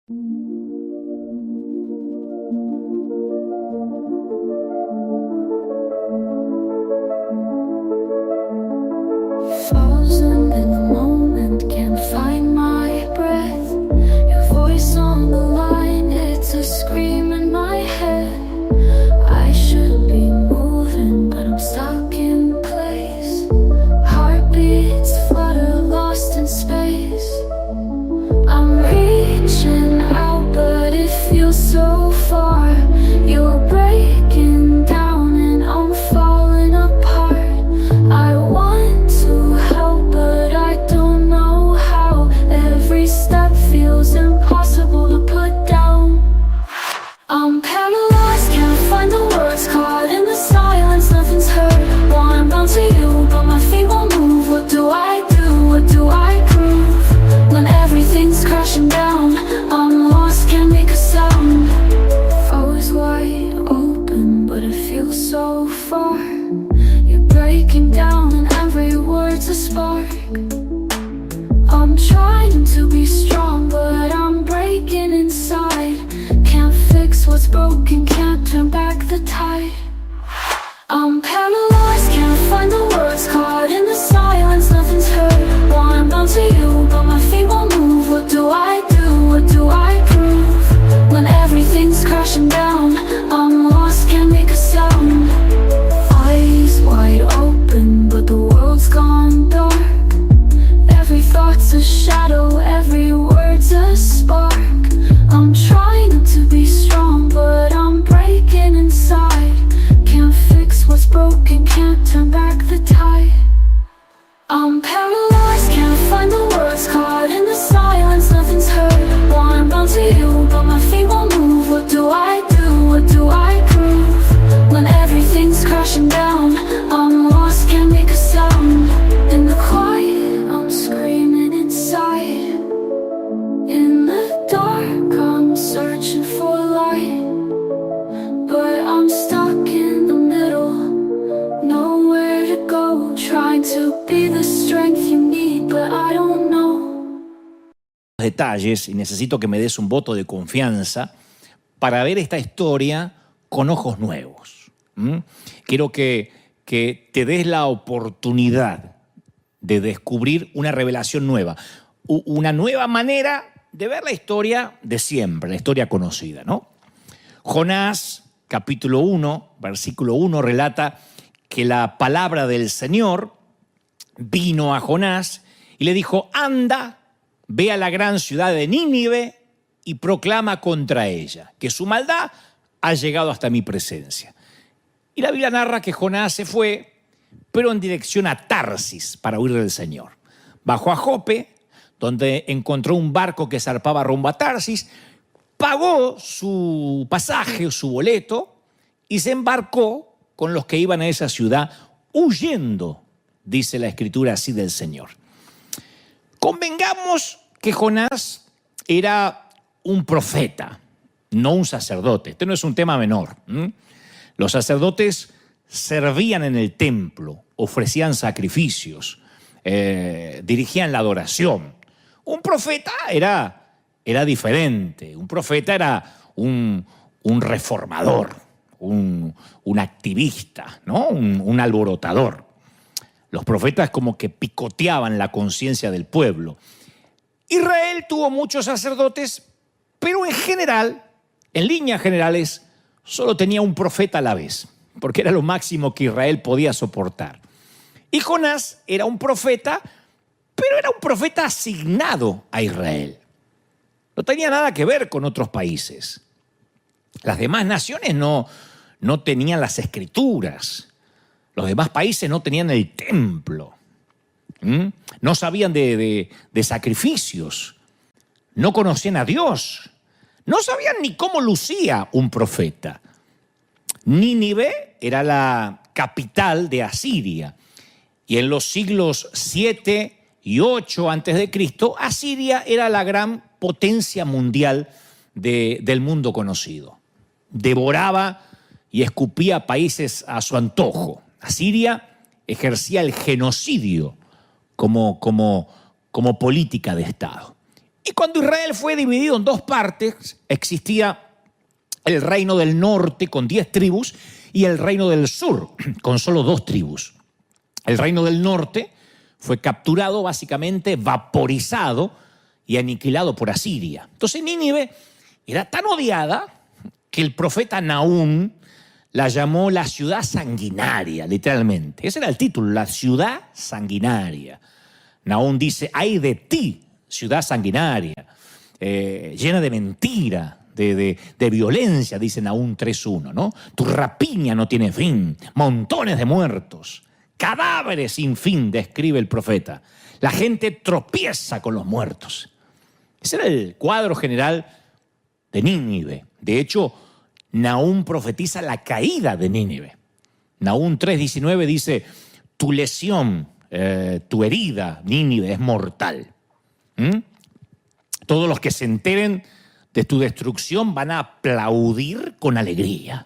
Frozen in the moment, can't find my breath. Your voice on the line, it's a scream in my head. I should be moving, but I'm stuck in place. Heartbeats flutter, lost in space. I'm reaching out, but it feels so far. You're breaking down and I'm falling apart. I want to help, but I don't know how. Every step feels impossible to put down. I'm paralyzed, can't find the words, caught in the silence, nothing's heard. Wanna bounce to you, but my feet won't move. What do I do? What do I prove? When everything's crashing down, I'm lost, can't make a sound. Froze wide open, but it feels so far. You're breaking down and every word's a spark. I'm trying to be strong, but I'm breaking inside. Can't fix what's broken, can't turn back the tide. I'm paralyzed, can't find the words, caught in the silence, nothing's heard. Wanna bounce to you, but my feet won't move. What do I do? What do I prove? When everything's crashing down, I'm lost, can't make a sound. Eyes wide open, but the world's gone dark. Every thought's a shadow, every word's a spark. I'm trying to be strong, but I'm breaking inside. Can't fix what's broken, can't turn back the tide. I'm paralyzed, can't find the words, caught in the silence, nothing's heard. Wanna bounce to you, but my feet won't move. What do I do? What do I prove? When everything's crashing down, I'm lost, can't make a sound. In the quiet, I'm screaming inside. In the dark, I'm searching for light. But I'm stuck in the middle, nowhere to go. Trying to be the strength you need, but I don't know. Detalles y necesito que me des un voto de confianza para ver esta historia con ojos nuevos. Quiero que te des la oportunidad de descubrir una revelación nueva, una nueva manera de ver la historia de siempre, la historia conocida, ¿no? Jonás, capítulo 1, versículo 1, relata que la palabra del Señor vino a Jonás y le dijo: anda, ve a la gran ciudad de Nínive y proclama contra ella, que su maldad ha llegado hasta mi presencia. Y la Biblia narra que Jonás se fue, pero en dirección a Tarsis para huir del Señor. Bajó a Jope, donde encontró un barco que zarpaba rumbo a Tarsis, pagó su pasaje o su boleto y se embarcó con los que iban a esa ciudad huyendo, dice la Escritura así del Señor. Convengamos que Jonás era un profeta, no un sacerdote. Este no es un tema menor. Los sacerdotes servían en el templo, ofrecían sacrificios, dirigían la adoración. Un profeta era diferente. Un profeta era un reformador, un activista, ¿no? un alborotador. Los profetas como que picoteaban la conciencia del pueblo. Israel tuvo muchos sacerdotes, pero en general, en líneas generales, solo tenía un profeta a la vez, porque era lo máximo que Israel podía soportar. Y Jonás era un profeta, pero era un profeta asignado a Israel. No tenía nada que ver con otros países. Las demás naciones no tenían las escrituras. Los demás países no tenían el templo. No sabían de sacrificios. No conocían a Dios. No sabían ni cómo lucía un profeta. Nínive era la capital de Asiria. Y en los siglos 7 y 8 a.C., Asiria era la gran potencia mundial del mundo conocido. Devoraba y escupía países a su antojo. Asiria ejercía el genocidio como política de Estado. Y cuando Israel fue dividido en dos partes, existía el reino del norte con 10 tribus y el reino del sur con solo 2 tribus. El reino del norte fue capturado, básicamente vaporizado y aniquilado por Asiria. Entonces Nínive era tan odiada que el profeta Nahum la llamó la ciudad sanguinaria, literalmente. Ese era el título, la ciudad sanguinaria. Nahum dice, ay de ti, ciudad sanguinaria, llena de mentira, de violencia, dice Nahum 3.1, ¿no? Tu rapiña no tiene fin, montones de muertos, cadáveres sin fin, describe el profeta. La gente tropieza con los muertos. Ese era el cuadro general de Nínive. De hecho, Nahum profetiza la caída de Nínive. Nahum 3.19 dice, tu lesión, tu herida, Nínive, es mortal. Todos los que se enteren de tu destrucción van a aplaudir con alegría.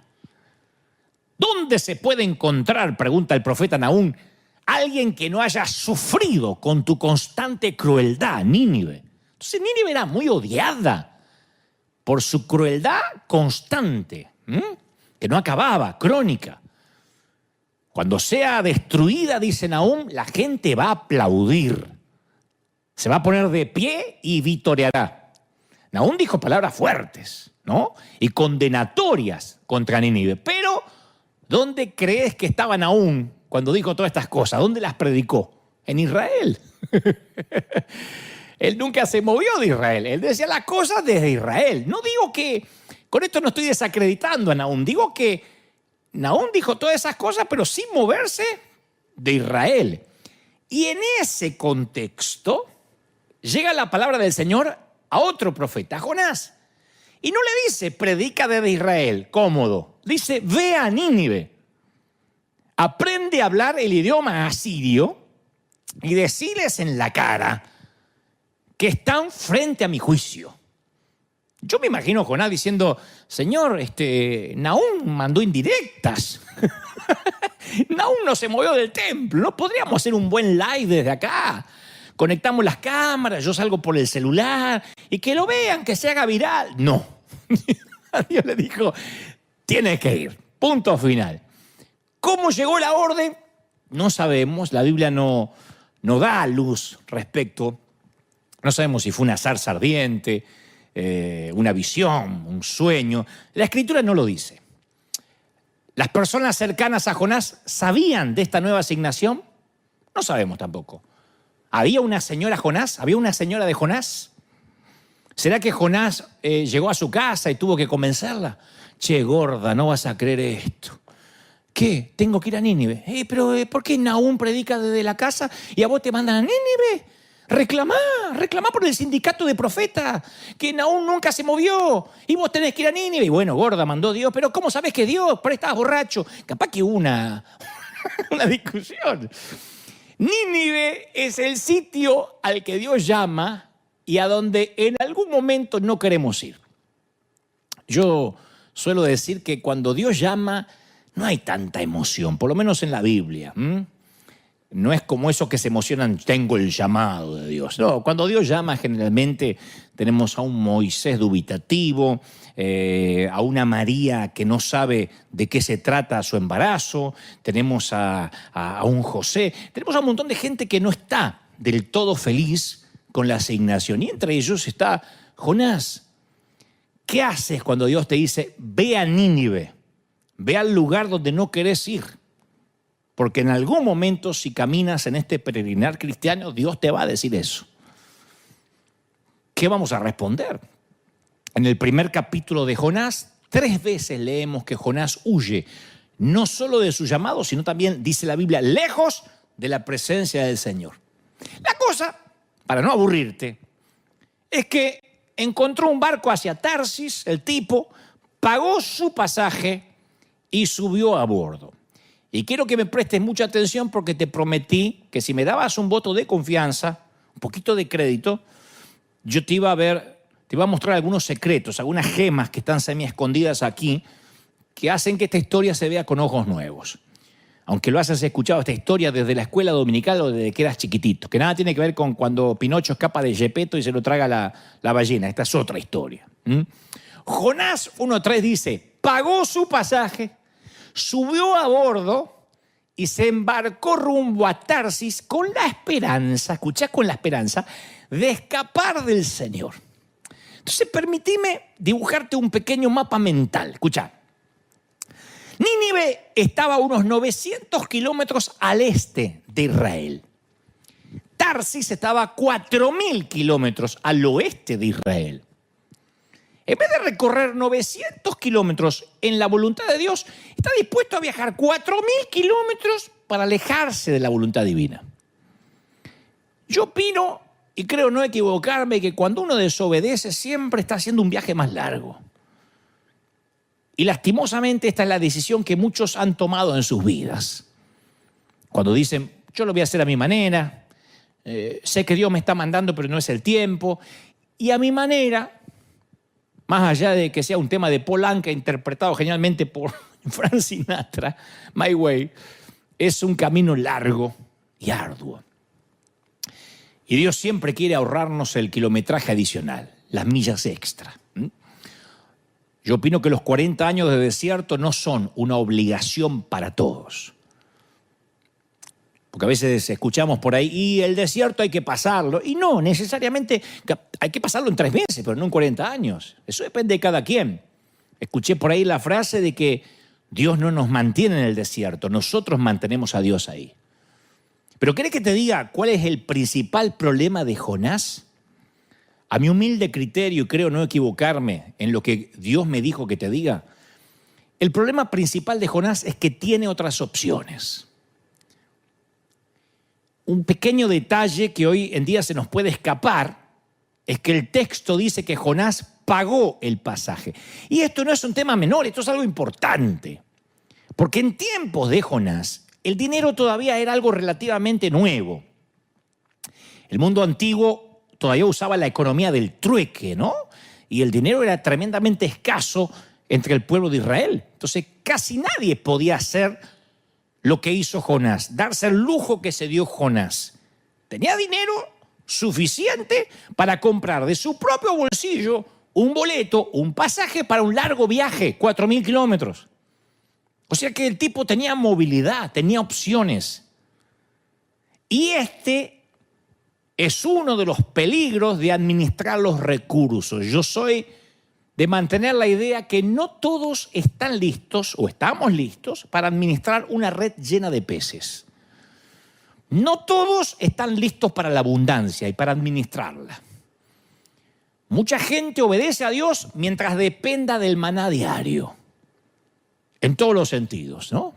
¿Dónde se puede encontrar, pregunta el profeta Nahum, alguien que no haya sufrido con tu constante crueldad, Nínive? Entonces Nínive era muy odiada por su crueldad constante, que no acababa, crónica. Cuando sea destruida, dice Nahum, la gente va a aplaudir. Se va a poner de pie y vitoreará. Nahum dijo palabras fuertes, ¿no? Y condenatorias contra Nínive. Pero, ¿dónde crees que estaba Nahum cuando dijo todas estas cosas? ¿Dónde las predicó? En Israel. Él nunca se movió de Israel. Él decía las cosas desde Israel. No digo que, con esto no estoy desacreditando a Nahum. Digo que Nahum dijo todas esas cosas, pero sin moverse de Israel. Y en ese contexto llega la palabra del Señor a otro profeta, a Jonás. Y no le dice, predica desde Israel, cómodo. Dice, ve a Nínive. Aprende a hablar el idioma asirio y deciles en la cara que están frente a mi juicio. Yo me imagino a Jonás diciendo, Señor, Nahum mandó indirectas. Nahum no se movió del templo. ¿No podríamos hacer un buen live desde acá? Conectamos las cámaras, yo salgo por el celular y que lo vean, que se haga viral. No. Dios le dijo, tienes que ir. Punto final. ¿Cómo llegó la orden? No sabemos. La Biblia no da luz respecto. No sabemos si fue una zarza ardiente, una visión, un sueño. La Escritura no lo dice. ¿Las personas cercanas a Jonás sabían de esta nueva asignación? No sabemos tampoco. ¿Había una señora Jonás? ¿Había una señora de Jonás? ¿Será que Jonás llegó a su casa y tuvo que convencerla? Che, gorda, no vas a creer esto. ¿Qué? Tengo que ir a Nínive. Pero ¿por qué Nahum predica desde la casa y a vos te mandan a Nínive? Reclamá por el sindicato de profetas, que Nahum nunca se movió y vos tenés que ir a Nínive. Y bueno, gorda, mandó Dios, pero ¿cómo sabés que Dios? Pero estabas borracho. Capaz que hubo una discusión. Nínive es el sitio al que Dios llama y a donde en algún momento no queremos ir. Yo suelo decir que cuando Dios llama no hay tanta emoción, por lo menos en la Biblia. No es como esos que se emocionan, tengo el llamado de Dios. No, cuando Dios llama generalmente tenemos a un Moisés dubitativo, a una María que no sabe de qué se trata su embarazo, tenemos a un José, tenemos a un montón de gente que no está del todo feliz con la asignación. Y entre ellos está Jonás. ¿Qué haces cuando Dios te dice, ve a Nínive, ve al lugar donde no querés ir? Porque en algún momento, si caminas en este peregrinar cristiano, Dios te va a decir eso. ¿Qué vamos a responder? En el primer capítulo de Jonás, 3 veces leemos que Jonás huye, no solo de su llamado, sino también, dice la Biblia, lejos de la presencia del Señor. La cosa, para no aburrirte, es que encontró un barco hacia Tarsis, el tipo, pagó su pasaje y subió a bordo. Y quiero que me prestes mucha atención porque te prometí que si me dabas un voto de confianza, un poquito de crédito, yo te iba a mostrar algunos secretos, algunas gemas que están semi escondidas aquí, que hacen que esta historia se vea con ojos nuevos. aunque lo hayas escuchado esta historia desde la escuela dominical o desde que eras chiquitito, que nada tiene que ver con cuando Pinocho escapa de Gepetto y se lo traga la ballena. Esta es otra historia. Jonás 1:3 dice, pagó su pasaje, subió a bordo y se embarcó rumbo a Tarsis con la esperanza, escuchá, con la esperanza de escapar del Señor. Entonces, permitime dibujarte un pequeño mapa mental. Escuchá. Nínive estaba a unos 900 kilómetros al este de Israel. Tarsis estaba a 4.000 kilómetros al oeste de Israel. En vez de recorrer 900 kilómetros en la voluntad de Dios, está dispuesto a viajar 4.000 kilómetros para alejarse de la voluntad divina. Yo opino, y creo no equivocarme, que cuando uno desobedece siempre está haciendo un viaje más largo. Y lastimosamente esta es la decisión que muchos han tomado en sus vidas. Cuando dicen, yo lo voy a hacer a mi manera, sé que Dios me está mandando pero no es el tiempo, y a mi manera, más allá de que sea un tema de Paul Anka interpretado genialmente por Frank Sinatra, My Way, es un camino largo y arduo. Y Dios siempre quiere ahorrarnos el kilometraje adicional, las millas extra. Yo opino que los 40 años de desierto no son una obligación para todos. Porque a veces escuchamos por ahí, y el desierto hay que pasarlo. Y no, necesariamente hay que pasarlo en 3 meses, pero no en 40 años. Eso depende de cada quien. Escuché por ahí la frase de que Dios no nos mantiene en el desierto, nosotros mantenemos a Dios ahí. Pero ¿querés que te diga cuál es el principal problema de Jonás? A mi humilde criterio, y creo no equivocarme en lo que Dios me dijo que te diga, el problema principal de Jonás es que tiene otras opciones. Un pequeño detalle que hoy en día se nos puede escapar es que el texto dice que Jonás pagó el pasaje. Y esto no es un tema menor, esto es algo importante. Porque en tiempos de Jonás, el dinero todavía era algo relativamente nuevo. El mundo antiguo todavía usaba la economía del trueque, ¿no? Y el dinero era tremendamente escaso entre el pueblo de Israel. Entonces, casi nadie podía hacer lo que hizo Jonás, darse el lujo que se dio Jonás. Tenía dinero suficiente para comprar de su propio bolsillo un boleto, un pasaje para un largo viaje, 4.000 kilómetros. O sea que el tipo tenía movilidad, tenía opciones. Y este es uno de los peligros de administrar los recursos. Yo soy de mantener la idea que no todos están listos o estamos listos para administrar una red llena de peces. No todos están listos para la abundancia y para administrarla. Mucha gente obedece a Dios mientras dependa del maná diario. En todos los sentidos, ¿no?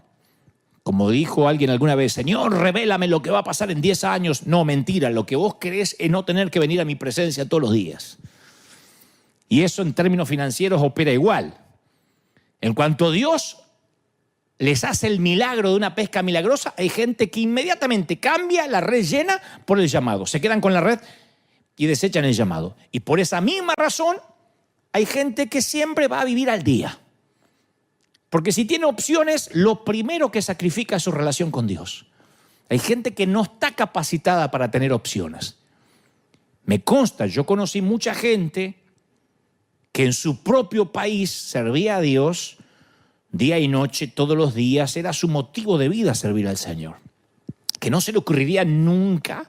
Como dijo alguien alguna vez, Señor, revélame lo que va a pasar en 10 años. No, mentira, lo que vos querés es no tener que venir a mi presencia todos los días. Y eso en términos financieros opera igual. En cuanto Dios les hace el milagro de una pesca milagrosa, hay gente que inmediatamente cambia la red llena por el llamado. Se quedan con la red y desechan el llamado. Y por esa misma razón, hay gente que siempre va a vivir al día. Porque si tiene opciones, lo primero que sacrifica es su relación con Dios. Hay gente que no está capacitada para tener opciones. Me consta, yo conocí mucha gente que en su propio país servía a Dios día y noche, todos los días. Era su motivo de vida servir al Señor. Que no se le ocurriría nunca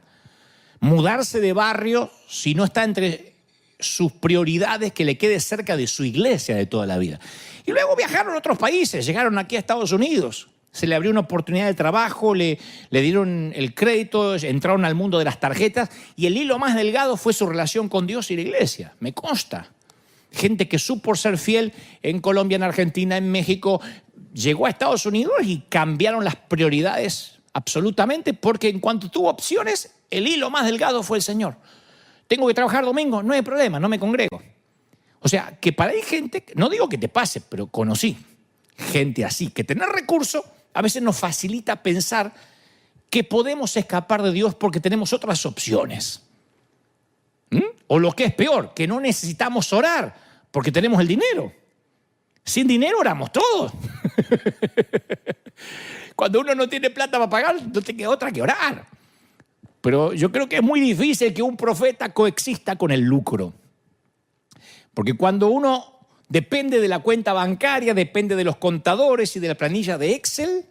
mudarse de barrio si no está entre sus prioridades que le quede cerca de su iglesia de toda la vida. Y luego viajaron a otros países, llegaron aquí a Estados Unidos. Se le abrió una oportunidad de trabajo, le dieron el crédito, entraron al mundo de las tarjetas y el hilo más delgado fue su relación con Dios y la iglesia. Me consta. Gente que supo ser fiel en Colombia, en Argentina, en México, llegó a Estados Unidos y cambiaron las prioridades absolutamente porque en cuanto tuvo opciones, el hilo más delgado fue el Señor. Tengo que trabajar domingo, no hay problema, no me congrego. O sea, que para ahí gente, no digo que te pase, pero conocí gente así, que tener recursos a veces nos facilita pensar que podemos escapar de Dios porque tenemos otras opciones. O lo que es peor, que no necesitamos orar porque tenemos el dinero. Sin dinero oramos todos. Cuando uno no tiene plata para pagar, no te queda otra que orar. Pero yo creo que es muy difícil que un profeta coexista con el lucro. Porque cuando uno depende de la cuenta bancaria, depende de los contadores y de la planilla de Excel,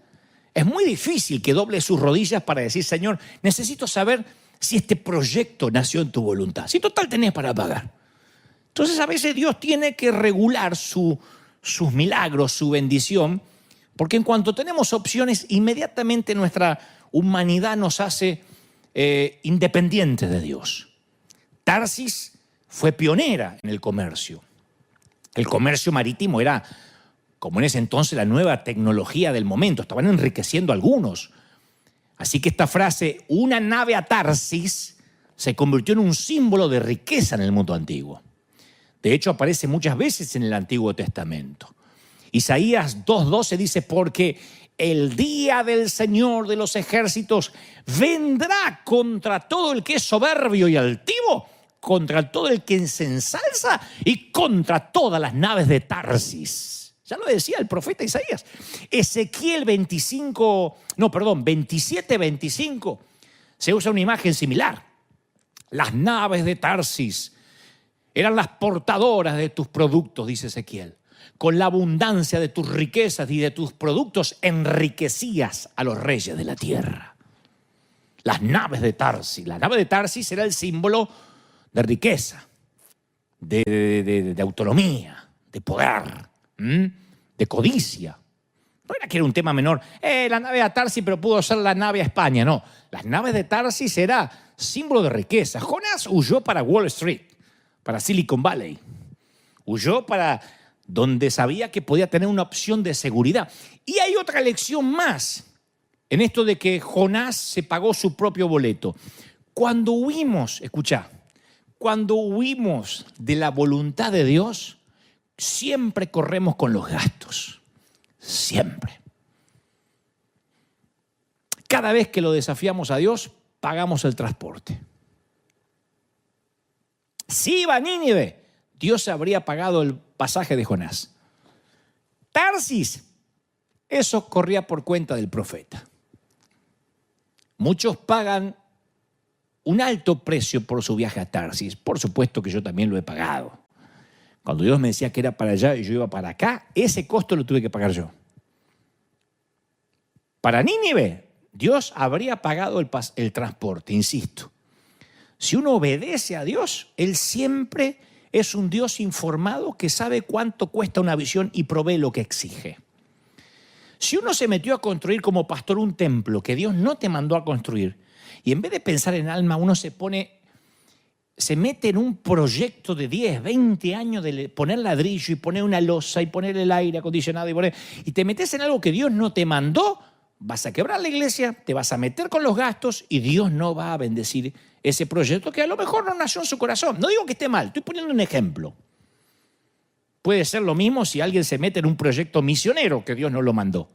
es muy difícil que doble sus rodillas para decir, Señor, necesito saber si este proyecto nació en tu voluntad. Si total tenés para pagar. Entonces a veces Dios tiene que regular sus milagros, su bendición, porque en cuanto tenemos opciones, inmediatamente nuestra humanidad nos hace independientes de Dios. Tarsis fue pionera en el comercio. El comercio marítimo era, como en ese entonces, la nueva tecnología del momento. Estaban enriqueciendo a algunos. Así que esta frase, una nave a Tarsis, se convirtió en un símbolo de riqueza en el mundo antiguo. De hecho, aparece muchas veces en el Antiguo Testamento. Isaías 2:12 dice, porque el día del Señor de los ejércitos vendrá contra todo el que es soberbio y altivo, contra todo el que se ensalza y contra todas las naves de Tarsis. Ya lo decía el profeta Isaías. Ezequiel 27:25 se usa una imagen similar. Las naves de Tarsis eran las portadoras de tus productos, dice Ezequiel. Con la abundancia de tus riquezas y de tus productos enriquecías a los reyes de la tierra. Las naves de Tarsis. La nave de Tarsis era el símbolo de riqueza, de autonomía, de poder, de codicia. No era que era un tema menor. La nave a Tarsis, pero pudo ser la nave a España. No, las naves de Tarsis era símbolo de riqueza. Jonás huyó para Wall Street, para Silicon Valley. Huyó para donde sabía que podía tener una opción de seguridad. Y hay otra lección más en esto de que Jonás se pagó su propio boleto. Cuando huimos, escuchá, cuando huimos de la voluntad de Dios, siempre corremos con los gastos. Siempre. Cada vez que lo desafiamos a Dios, pagamos el transporte. Si iba a Nínive, Dios habría pagado el pasaje de Jonás. Tarsis, eso corría por cuenta del profeta. Muchos pagan un alto precio por su viaje a Tarsis. Por supuesto que yo también lo he pagado. Cuando Dios me decía que era para allá y yo iba para acá, ese costo lo tuve que pagar yo. Para Nínive, Dios habría pagado el transporte, insisto. Si uno obedece a Dios, Él siempre es un Dios informado que sabe cuánto cuesta una visión y provee lo que exige. Si uno se metió a construir como pastor un templo que Dios no te mandó a construir, y en vez de pensar en alma, uno se mete en un proyecto de 10, 20 años de poner ladrillo y poner una losa y poner el aire acondicionado y te metes en algo que Dios no te mandó, vas a quebrar la iglesia, te vas a meter con los gastos y Dios no va a bendecir ese proyecto que a lo mejor no nació en su corazón. No digo que esté mal, estoy poniendo un ejemplo. Puede ser lo mismo si alguien se mete en un proyecto misionero que Dios no lo mandó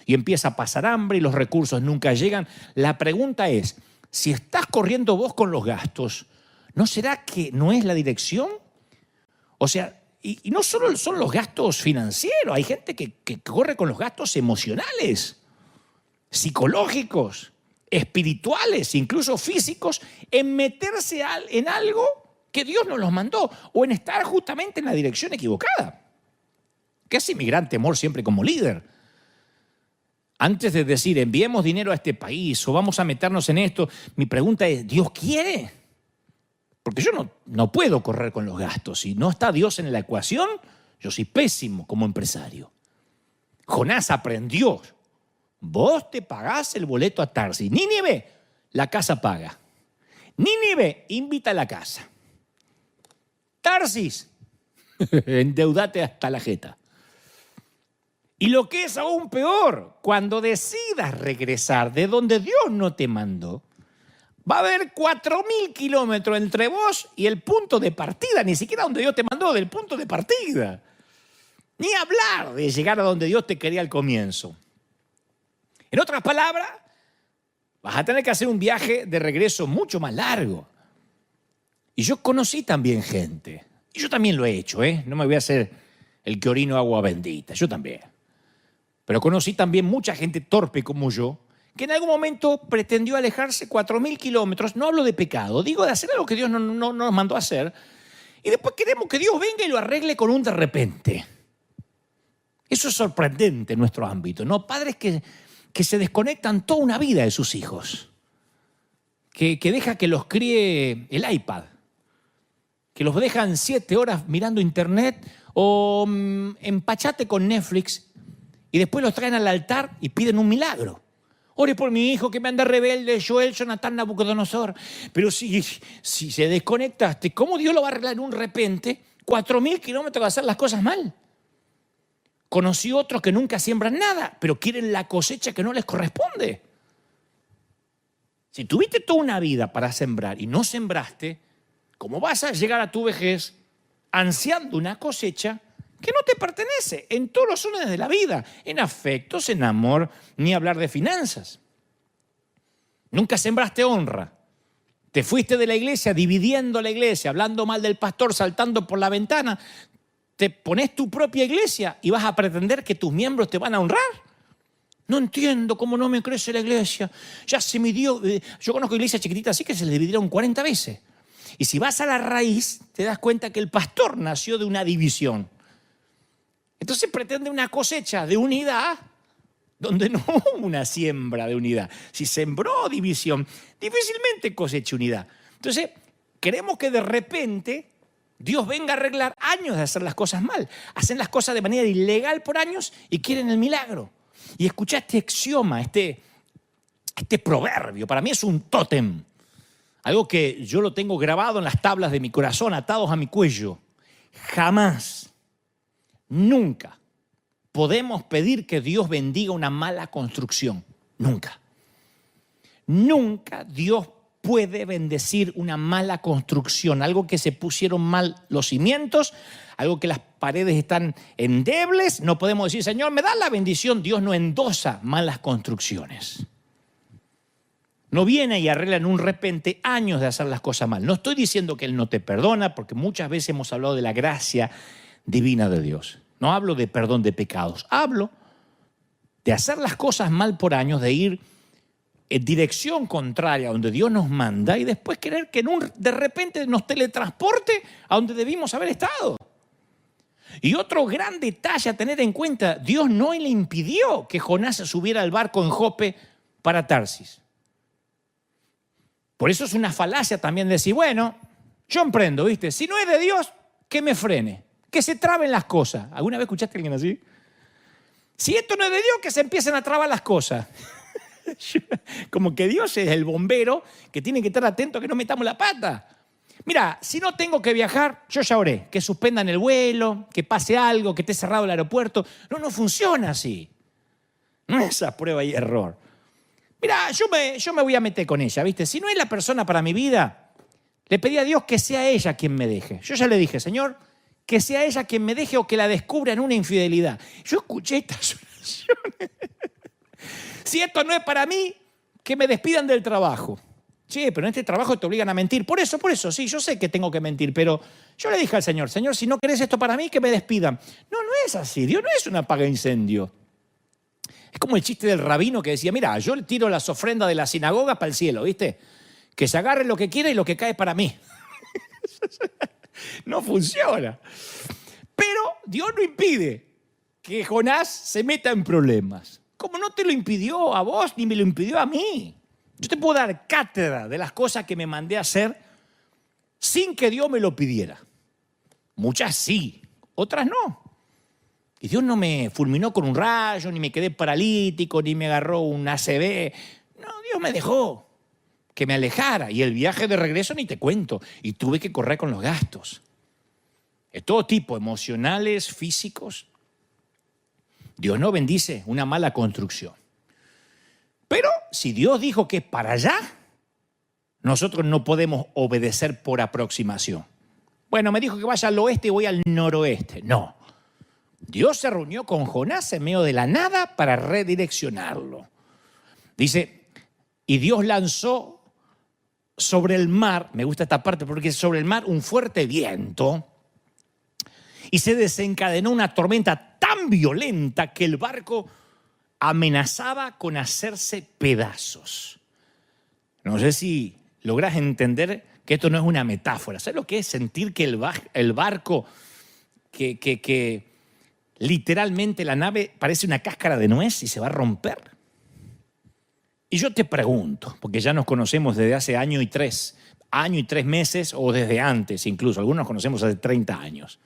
y empieza a pasar hambre y los recursos nunca llegan. La pregunta es, si estás corriendo vos con los gastos, ¿no será que no es la dirección? O sea, y no solo son los gastos financieros, hay gente que corre con los gastos emocionales, psicológicos, espirituales, incluso físicos, en meterse en algo que Dios no los mandó o en estar justamente en la dirección equivocada. ¿Qué hace mi gran temor siempre como líder? Antes de decir, enviemos dinero a este país o vamos a meternos en esto, mi pregunta es, ¿Dios quiere? Porque yo no puedo correr con los gastos. Si no está Dios en la ecuación, yo soy pésimo como empresario. Jonás aprendió. Vos te pagás el boleto a Tarsis. Nínive, la casa paga. Nínive, invita a la casa. Tarsis, endeudate hasta la jeta. Y lo que es aún peor, cuando decidas regresar de donde Dios no te mandó, va a haber 4.000 kilómetros entre vos y el punto de partida, ni siquiera donde Dios te mandó, del punto de partida. Ni hablar de llegar a donde Dios te quería al comienzo. En otras palabras, vas a tener que hacer un viaje de regreso mucho más largo. Y yo conocí también gente, y yo también lo he hecho, no me voy a hacer el que orino agua bendita, yo también. Pero conocí también mucha gente torpe como yo, que en algún momento pretendió alejarse 4.000 kilómetros. No hablo de pecado, digo de hacer algo que Dios no nos mandó a hacer. Y después queremos que Dios venga y lo arregle con un de repente. Eso es sorprendente en nuestro ámbito, ¿no? Padres que se desconectan toda una vida de sus hijos, que deja que los críe el iPad, que los dejan 7 horas mirando internet o empachate con Netflix y después los traen al altar y piden un milagro. Ore por mi hijo que me anda rebelde, Joel, Jonathan, Nabucodonosor. Pero si se desconectaste, ¿cómo Dios lo va a arreglar en un repente? 4.000 kilómetros de hacer las cosas mal. Conocí otros que nunca siembran nada, pero quieren la cosecha que no les corresponde. Si tuviste toda una vida para sembrar y no sembraste, ¿cómo vas a llegar a tu vejez ansiando una cosecha que no te pertenece en todos los órdenes de la vida? En afectos, en amor, ni hablar de finanzas. Nunca sembraste honra. Te fuiste de la iglesia dividiendo la iglesia, hablando mal del pastor, saltando por la ventana. Te pones tu propia iglesia y vas a pretender que tus miembros te van a honrar. No entiendo cómo no me crece la iglesia. Ya se midió. Yo conozco iglesias chiquititas así que se les dividieron 40 veces. Y si vas a la raíz, te das cuenta que el pastor nació de una división. Entonces pretende una cosecha de unidad donde no hubo una siembra de unidad. Si sembró división, difícilmente cosecha unidad. Entonces, queremos que de repente Dios venga a arreglar años de hacer las cosas mal. Hacen las cosas de manera ilegal por años y quieren el milagro. Y escucha este axioma, este proverbio. Para mí es un tótem. Algo que yo lo tengo grabado en las tablas de mi corazón, atados a mi cuello. Jamás, nunca podemos pedir que Dios bendiga una mala construcción. Nunca. Nunca Dios puede bendecir una mala construcción, algo que se pusieron mal los cimientos, algo que las paredes están endebles. No podemos decir, Señor, me da la bendición. Dios no endosa malas construcciones. No viene y arregla en un repente años de hacer las cosas mal. No estoy diciendo que Él no te perdona, porque muchas veces hemos hablado de la gracia divina de Dios. No hablo de perdón de pecados, hablo de hacer las cosas mal por años, de ir en dirección contraria a donde Dios nos manda y después querer que de repente nos teletransporte a donde debimos haber estado. Y otro gran detalle a tener en cuenta, Dios no le impidió que Jonás se subiera al barco en Jope para Tarsis. Por eso es una falacia también decir, bueno, yo emprendo, ¿viste? Si no es de Dios, que me frene, que se traben las cosas. ¿Alguna vez escuchaste a alguien así? Si esto no es de Dios, que se empiecen a trabar las cosas. Como que Dios es el bombero que tiene que estar atento a que no metamos la pata. Mira, si no tengo que viajar, yo ya oré, que suspendan el vuelo, que pase algo, que esté cerrado el aeropuerto. No funciona así. No es esa prueba y error. Mira, yo me voy a meter con ella, ¿viste? Si no es la persona para mi vida, le pedí a Dios que sea ella quien me deje. Yo ya le dije, Señor, que sea ella quien me deje o que la descubra en una infidelidad. Yo escuché estas oraciones. Si esto no es para mí, que me despidan del trabajo. Sí, pero en este trabajo te obligan a mentir. Por eso, sí, yo sé que tengo que mentir, pero yo le dije al Señor, Señor, si no querés esto para mí, que me despidan. No es así. Dios no es un apaga-incendio. Es como el chiste del rabino que decía, mira, yo le tiro las ofrendas de la sinagoga para el cielo, ¿viste? Que se agarre lo que quiera y lo que cae para mí. No funciona. Pero Dios no impide que Jonás se meta en problemas. Como no te lo impidió a vos, ni me lo impidió a mí. Yo te puedo dar cátedra de las cosas que me mandé a hacer sin que Dios me lo pidiera. Muchas sí, otras no. Y Dios no me fulminó con un rayo, ni me quedé paralítico, ni me agarró un ACV. No, Dios me dejó que me alejara. Y el viaje de regreso ni te cuento. Y tuve que correr con los gastos. De todo tipo, emocionales, físicos. Dios no bendice una mala construcción. Pero si Dios dijo que es para allá, nosotros no podemos obedecer por aproximación. Bueno, me dijo que vaya al oeste y voy al noroeste. No. Dios se reunió con Jonás en medio de la nada para redireccionarlo. Dice, y Dios lanzó sobre el mar, me gusta esta parte porque es sobre el mar un fuerte viento, y se desencadenó una tormenta tan violenta que el barco amenazaba con hacerse pedazos. No sé si logras entender que esto no es una metáfora. ¿Sabes lo que es sentir que el barco, que literalmente la nave parece una cáscara de nuez y se va a romper? Y yo te pregunto, porque ya nos conocemos desde hace año y tres meses o desde antes incluso, algunos nos conocemos hace 30 años.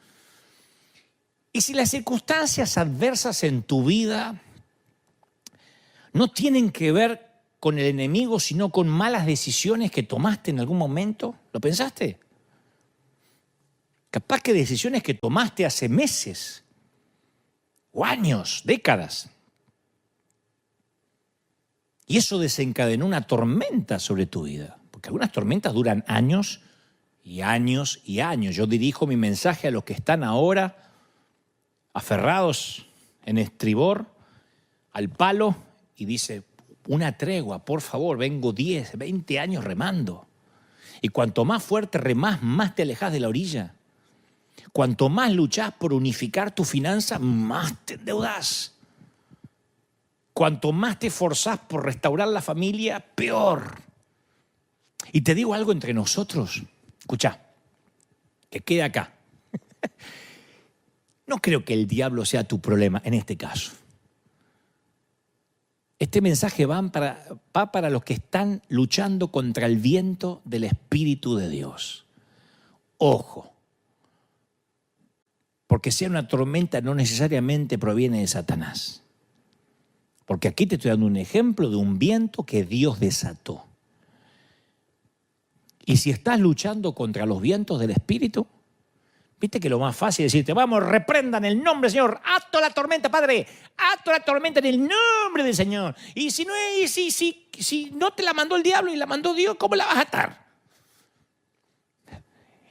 Y si las circunstancias adversas en tu vida no tienen que ver con el enemigo, sino con malas decisiones que tomaste en algún momento, ¿lo pensaste? Capaz que decisiones que tomaste hace meses, o años, décadas. Y eso desencadenó una tormenta sobre tu vida, porque algunas tormentas duran años y años y años. Yo dirijo mi mensaje a los que están ahora aferrados en estribor al palo y dice, una tregua, por favor, vengo 10, 20 años remando. Y cuanto más fuerte remás, más te alejas de la orilla. Cuanto más luchás por unificar tu finanza, más te endeudás. Cuanto más te esforzás por restaurar la familia, peor. Y te digo algo entre nosotros. Escuchá, que quede acá. No creo que el diablo sea tu problema en este caso. Este mensaje va para los que están luchando contra el viento del Espíritu de Dios. Ojo, porque sea una tormenta no necesariamente proviene de Satanás. Porque aquí te estoy dando un ejemplo de un viento que Dios desató. Y si estás luchando contra los vientos del Espíritu, viste que lo más fácil es decirte, vamos, reprendan el nombre del Señor, ato la tormenta, Padre, ato la tormenta en el nombre del Señor. Y si no te la mandó el diablo y la mandó Dios, ¿cómo la vas a atar?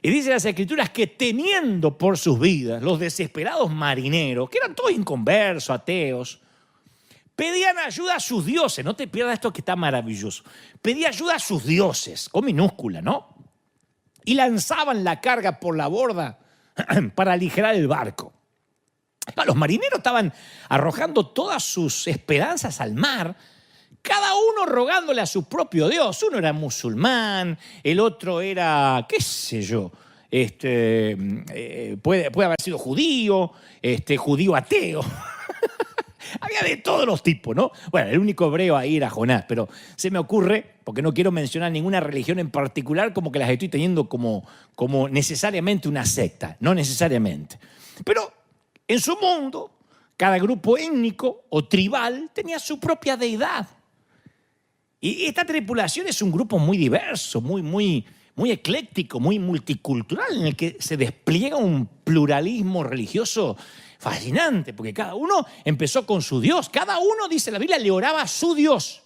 Y dice las Escrituras que teniendo por sus vidas los desesperados marineros, que eran todos inconversos, ateos, pedían ayuda a sus dioses. No te pierdas esto que está maravilloso. Pedían ayuda a sus dioses, con minúscula, ¿no? Y lanzaban la carga por la borda para aligerar el barco. Los marineros estaban arrojando todas sus esperanzas al mar, cada uno rogándole a su propio Dios. Uno era musulmán, el otro era, qué sé yo, puede haber sido judío, judío ateo. Había de todos los tipos, ¿no? Bueno, el único hebreo ahí era Jonás, pero se me ocurre, porque no quiero mencionar ninguna religión en particular, como que las estoy teniendo como necesariamente una secta, no necesariamente. Pero en su mundo, cada grupo étnico o tribal tenía su propia deidad. Y esta tripulación es un grupo muy diverso, muy ecléctico, muy multicultural, en el que se despliega un pluralismo religioso fascinante, porque cada uno empezó con su Dios. Cada uno, dice la Biblia, le oraba a su Dios.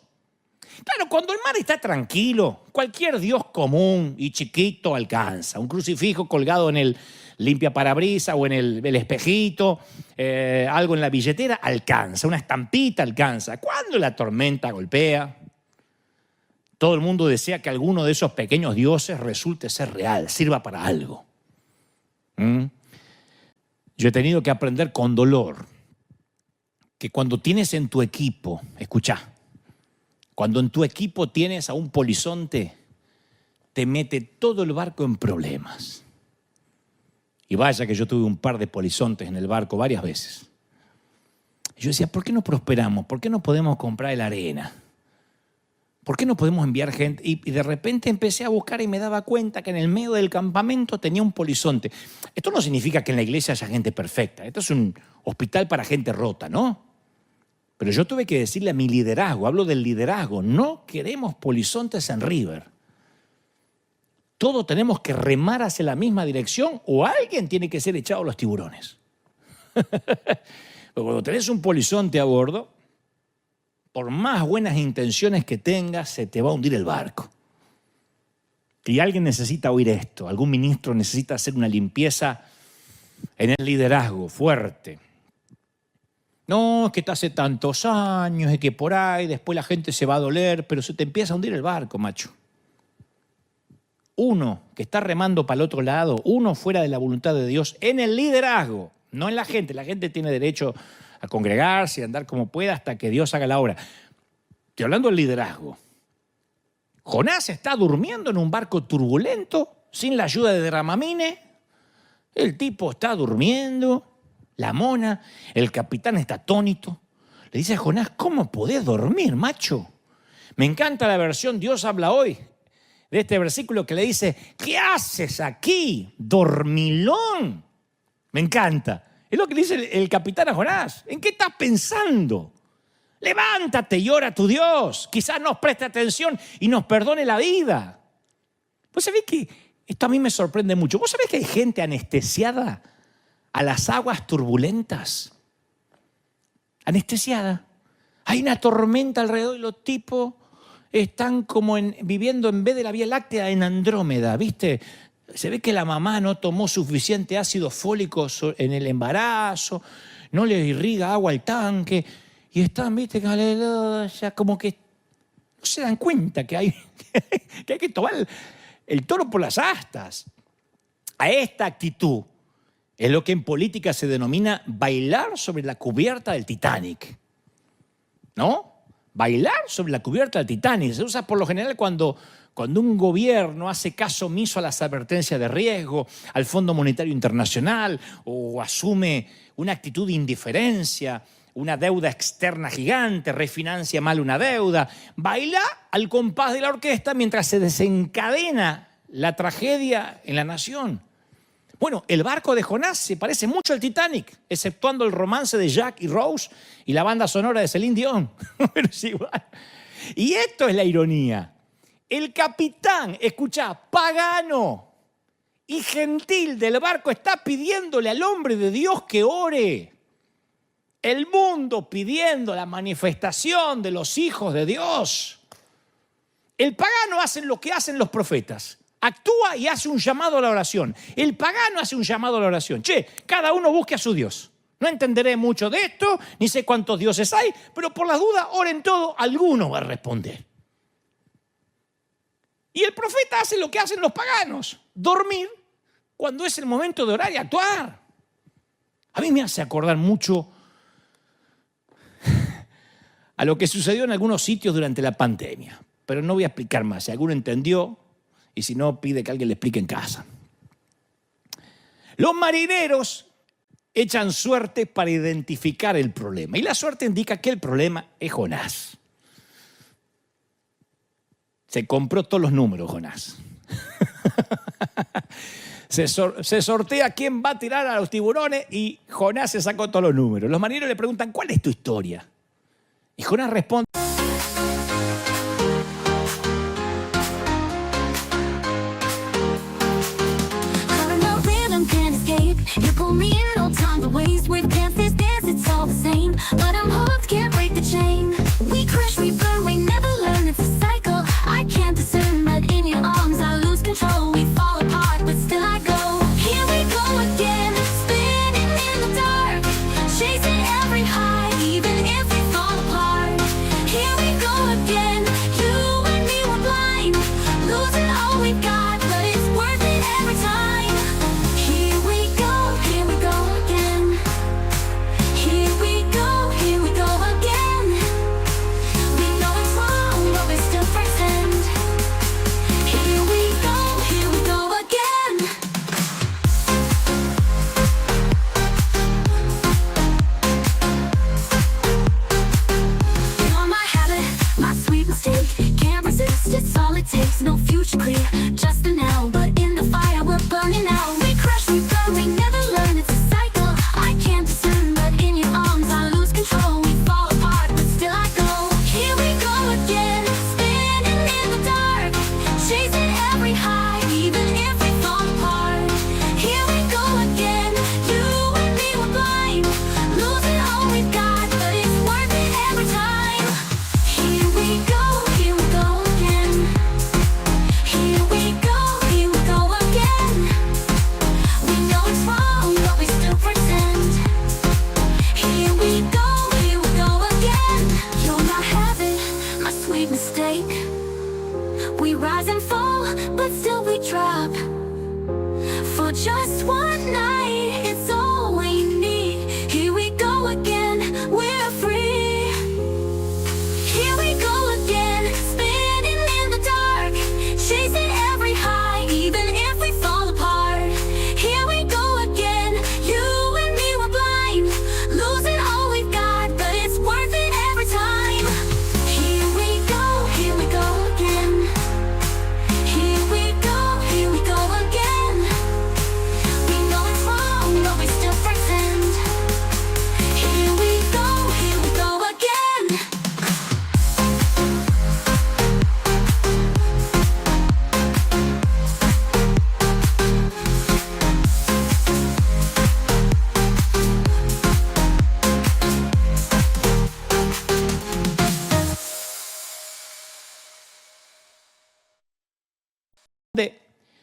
Claro, cuando el mar está tranquilo, cualquier Dios común y chiquito alcanza. Un crucifijo colgado en el limpiaparabrisas o en el espejito, algo en la billetera, alcanza. Una estampita alcanza. Cuando la tormenta golpea, todo el mundo desea que alguno de esos pequeños dioses resulte ser real, sirva para algo. Yo he tenido que aprender con dolor que cuando tienes en tu equipo, escucha, cuando en tu equipo tienes a un polizonte, te mete todo el barco en problemas. Y vaya que yo tuve un par de polizontes en el barco varias veces. Y yo decía, ¿por qué no prosperamos? ¿Por qué no podemos comprar la arena? ¿Por qué no podemos enviar gente? Y de repente empecé a buscar y me daba cuenta que en el medio del campamento tenía un polizonte. Esto no significa que en la iglesia haya gente perfecta. Esto es un hospital para gente rota, ¿no? Pero yo tuve que decirle a mi liderazgo, hablo del liderazgo, no queremos polizontes en River. Todos tenemos que remar hacia la misma dirección o alguien tiene que ser echado a los tiburones. Pero cuando tenés un polizonte a bordo, por más buenas intenciones que tengas, se te va a hundir el barco. Y alguien necesita oír esto, algún ministro necesita hacer una limpieza en el liderazgo fuerte. No, es que te hace tantos años, es que por ahí después la gente se va a doler, pero se te empieza a hundir el barco, macho. Uno que está remando para el otro lado, uno fuera de la voluntad de Dios, en el liderazgo, no en la gente. La gente tiene derecho a congregarse y a andar como pueda hasta que Dios haga la obra. Estoy hablando del liderazgo. Jonás está durmiendo en un barco turbulento, sin la ayuda de Dramamine. El tipo está durmiendo, la mona, el capitán está atónito. Le dice a Jonás, ¿cómo podés dormir, macho? Me encanta la versión Dios habla hoy, de este versículo que le dice, ¿qué haces aquí, dormilón? Me encanta. Es lo que le dice el capitán a Jonás. ¿En qué estás pensando? Levántate y ora a tu Dios. Quizás nos preste atención y nos perdone la vida. ¿Vos sabés que esto a mí me sorprende mucho? ¿Vos sabés que hay gente anestesiada a las aguas turbulentas? Anestesiada. Hay una tormenta alrededor y los tipos están como viviendo en vez de la Vía Láctea en Andrómeda, ¿viste? Se ve que la mamá no tomó suficiente ácido fólico en el embarazo, no le irriga agua al tanque y están, ¿viste? Ya como que no se dan cuenta que hay que tomar el toro por las astas. A esta actitud es lo que en política se denomina bailar sobre la cubierta del Titanic. ¿No? Bailar sobre la cubierta del Titanic. Se usa por lo general cuando un gobierno hace caso omiso a las advertencias de riesgo, al Fondo Monetario Internacional, o asume una actitud de indiferencia, una deuda externa gigante, refinancia mal una deuda. Baila al compás de la orquesta mientras se desencadena la tragedia en la nación. Bueno, el barco de Jonás se parece mucho al Titanic, exceptuando el romance de Jack y Rose y la banda sonora de Celine Dion. Pero es igual. Y esto es la ironía. El capitán, escuchá, pagano y gentil del barco está pidiéndole al hombre de Dios que ore. El mundo pidiendo la manifestación de los hijos de Dios. El pagano hace lo que hacen los profetas. Actúa y hace un llamado a la oración. El pagano hace un llamado a la oración. Che, cada uno busque a su Dios. No entenderé mucho de esto, ni sé cuántos dioses hay, pero por las dudas, oren todo, alguno va a responder. Y el profeta hace lo que hacen los paganos, dormir cuando es el momento de orar y actuar. A mí me hace acordar mucho a lo que sucedió en algunos sitios durante la pandemia, pero no voy a explicar más. Si alguno entendió, y si no, pide que alguien le explique en casa. Los marineros echan suerte para identificar el problema. Y la suerte indica que el problema es Jonás. Se compró todos los números, Jonás. Se sortea quién va a tirar a los tiburones y Jonás se sacó todos los números. Los marineros le preguntan, ¿cuál es tu historia? Y Jonás responde... You pull me in all time, the ways we've danced, this dance, it's all the same. But I'm hooked, can't break the chain. We crash, we burn, we never learn, it's a cycle. I can't discern, but in your arms I lose control. We fall apart, but still I go. Here we go again, spinning in the dark, chasing every high, even if we fall apart.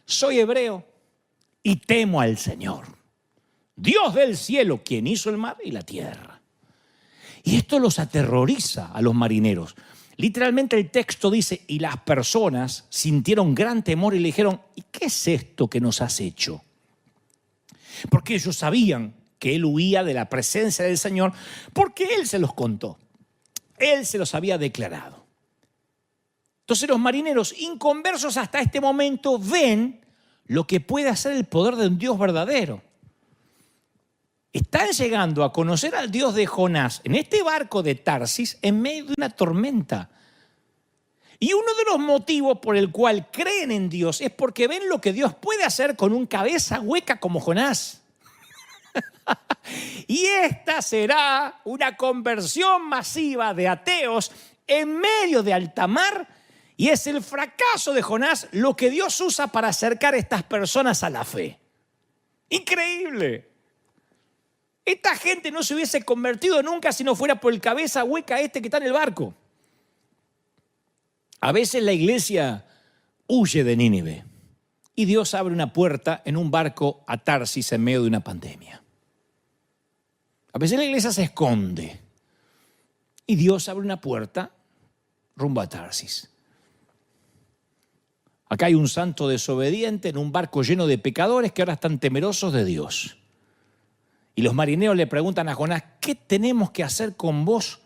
soy hebreo y temo al Señor, Dios del cielo, quien hizo el mar y la tierra. Y esto los aterroriza a los marineros. Literalmente el texto dice, y las personas sintieron gran temor y le dijeron, ¿y qué es esto que nos has hecho? Porque ellos sabían que él huía de la presencia del Señor, porque él se los contó. Él se los había declarado. Entonces los marineros inconversos hasta este momento ven lo que puede hacer el poder de un Dios verdadero. Están llegando a conocer al Dios de Jonás en este barco de Tarsis en medio de una tormenta. Y uno de los motivos por el cual creen en Dios es porque ven lo que Dios puede hacer con un cabeza hueca como Jonás. Y esta será una conversión masiva de ateos en medio de alta mar. Y es el fracaso de Jonás lo que Dios usa para acercar a estas personas a la fe. Increíble. Esta gente no se hubiese convertido nunca si no fuera por el cabeza hueca este que está en el barco. A veces la iglesia huye de Nínive y Dios abre una puerta en un barco a Tarsis en medio de una pandemia. A veces la iglesia se esconde y Dios abre una puerta rumbo a Tarsis. Acá hay un santo desobediente en un barco lleno de pecadores que ahora están temerosos de Dios. Y los marineros le preguntan a Jonás, ¿qué tenemos que hacer con vos?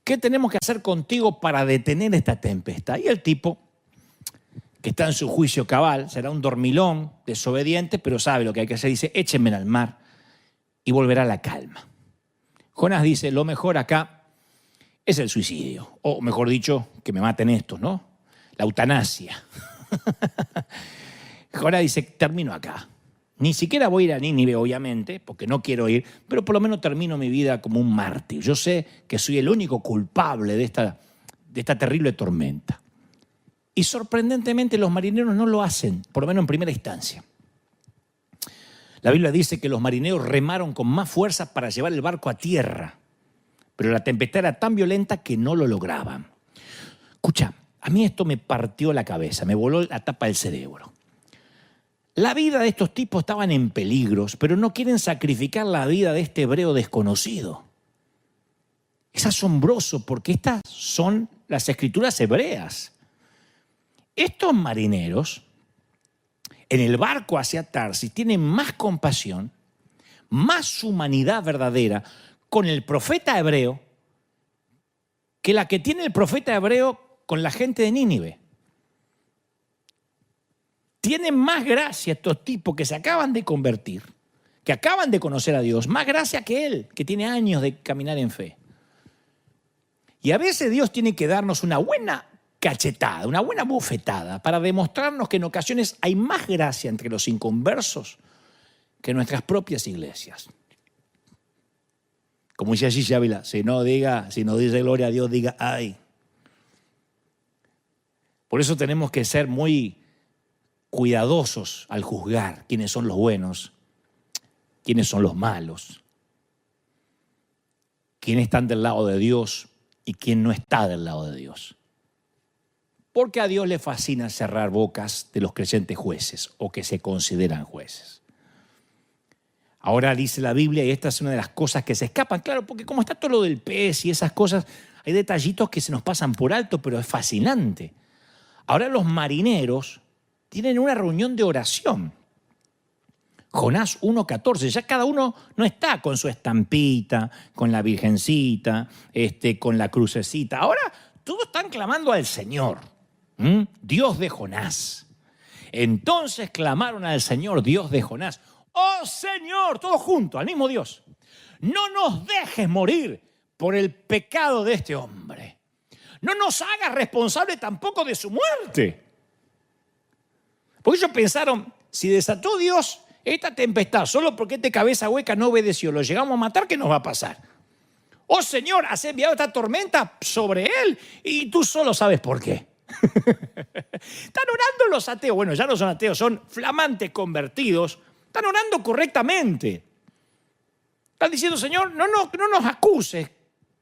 ¿Qué tenemos que hacer contigo para detener esta tempestad? Y el tipo, que está en su juicio cabal, será un dormilón, desobediente, pero sabe lo que hay que hacer. Dice, échenme al mar y volverá la calma. Jonás dice, lo mejor acá es el suicidio. O mejor dicho, que me maten estos, ¿no? La eutanasia. Jonás dice, termino acá. Ni siquiera voy a ir a Nínive, obviamente, porque no quiero ir, pero por lo menos termino mi vida como un mártir. Yo sé que soy el único culpable de esta terrible tormenta. Y sorprendentemente los marineros no lo hacen, por lo menos en primera instancia. La Biblia dice que los marineros remaron con más fuerza para llevar el barco a tierra, pero la tempestad era tan violenta que no lo lograban. Escucha, a mí esto me partió la cabeza, me voló la tapa del cerebro. La vida de estos tipos estaban en peligros, pero no quieren sacrificar la vida de este hebreo desconocido. Es asombroso porque estas son las escrituras hebreas. Estos marineros en el barco hacia Tarsis tienen más compasión, más humanidad verdadera con el profeta hebreo que la que tiene el profeta hebreo con la gente de Nínive. Tienen más gracia estos tipos que se acaban de convertir, que acaban de conocer a Dios, más gracia que él, que tiene años de caminar en fe. Y a veces Dios tiene que darnos una buena cachetada, una buena bofetada, para demostrarnos que en ocasiones hay más gracia entre los inconversos que en nuestras propias iglesias. Como dice allí Ávila, si no dice gloria a Dios, diga ay. Por eso tenemos que ser muy cuidadosos al juzgar quiénes son los buenos, quiénes son los malos, quiénes están del lado de Dios y quién no está del lado de Dios. Porque a Dios le fascina cerrar bocas de los creyentes jueces o que se consideran jueces. Ahora dice la Biblia, y esta es una de las cosas que se escapan, claro, porque como está todo lo del pez y esas cosas, hay detallitos que se nos pasan por alto, pero es fascinante. Ahora los marineros tienen una reunión de oración. Jonás 1:14, ya cada uno no está con su estampita, con la virgencita, con la crucecita. Ahora todos están clamando al Señor, Dios de Jonás. Entonces clamaron al Señor, Dios de Jonás. ¡Oh Señor! Todos juntos, al mismo Dios. No nos dejes morir por el pecado de este hombre. No nos hagas responsable tampoco de su muerte. Porque ellos pensaron, si desató Dios esta tempestad solo porque este cabeza hueca no obedeció, lo llegamos a matar, ¿qué nos va a pasar? Oh Señor, has enviado esta tormenta sobre él y tú solo sabes por qué. Están orando los ateos, bueno, ya no son ateos, son flamantes convertidos, están orando correctamente. Están diciendo, Señor, no nos acuses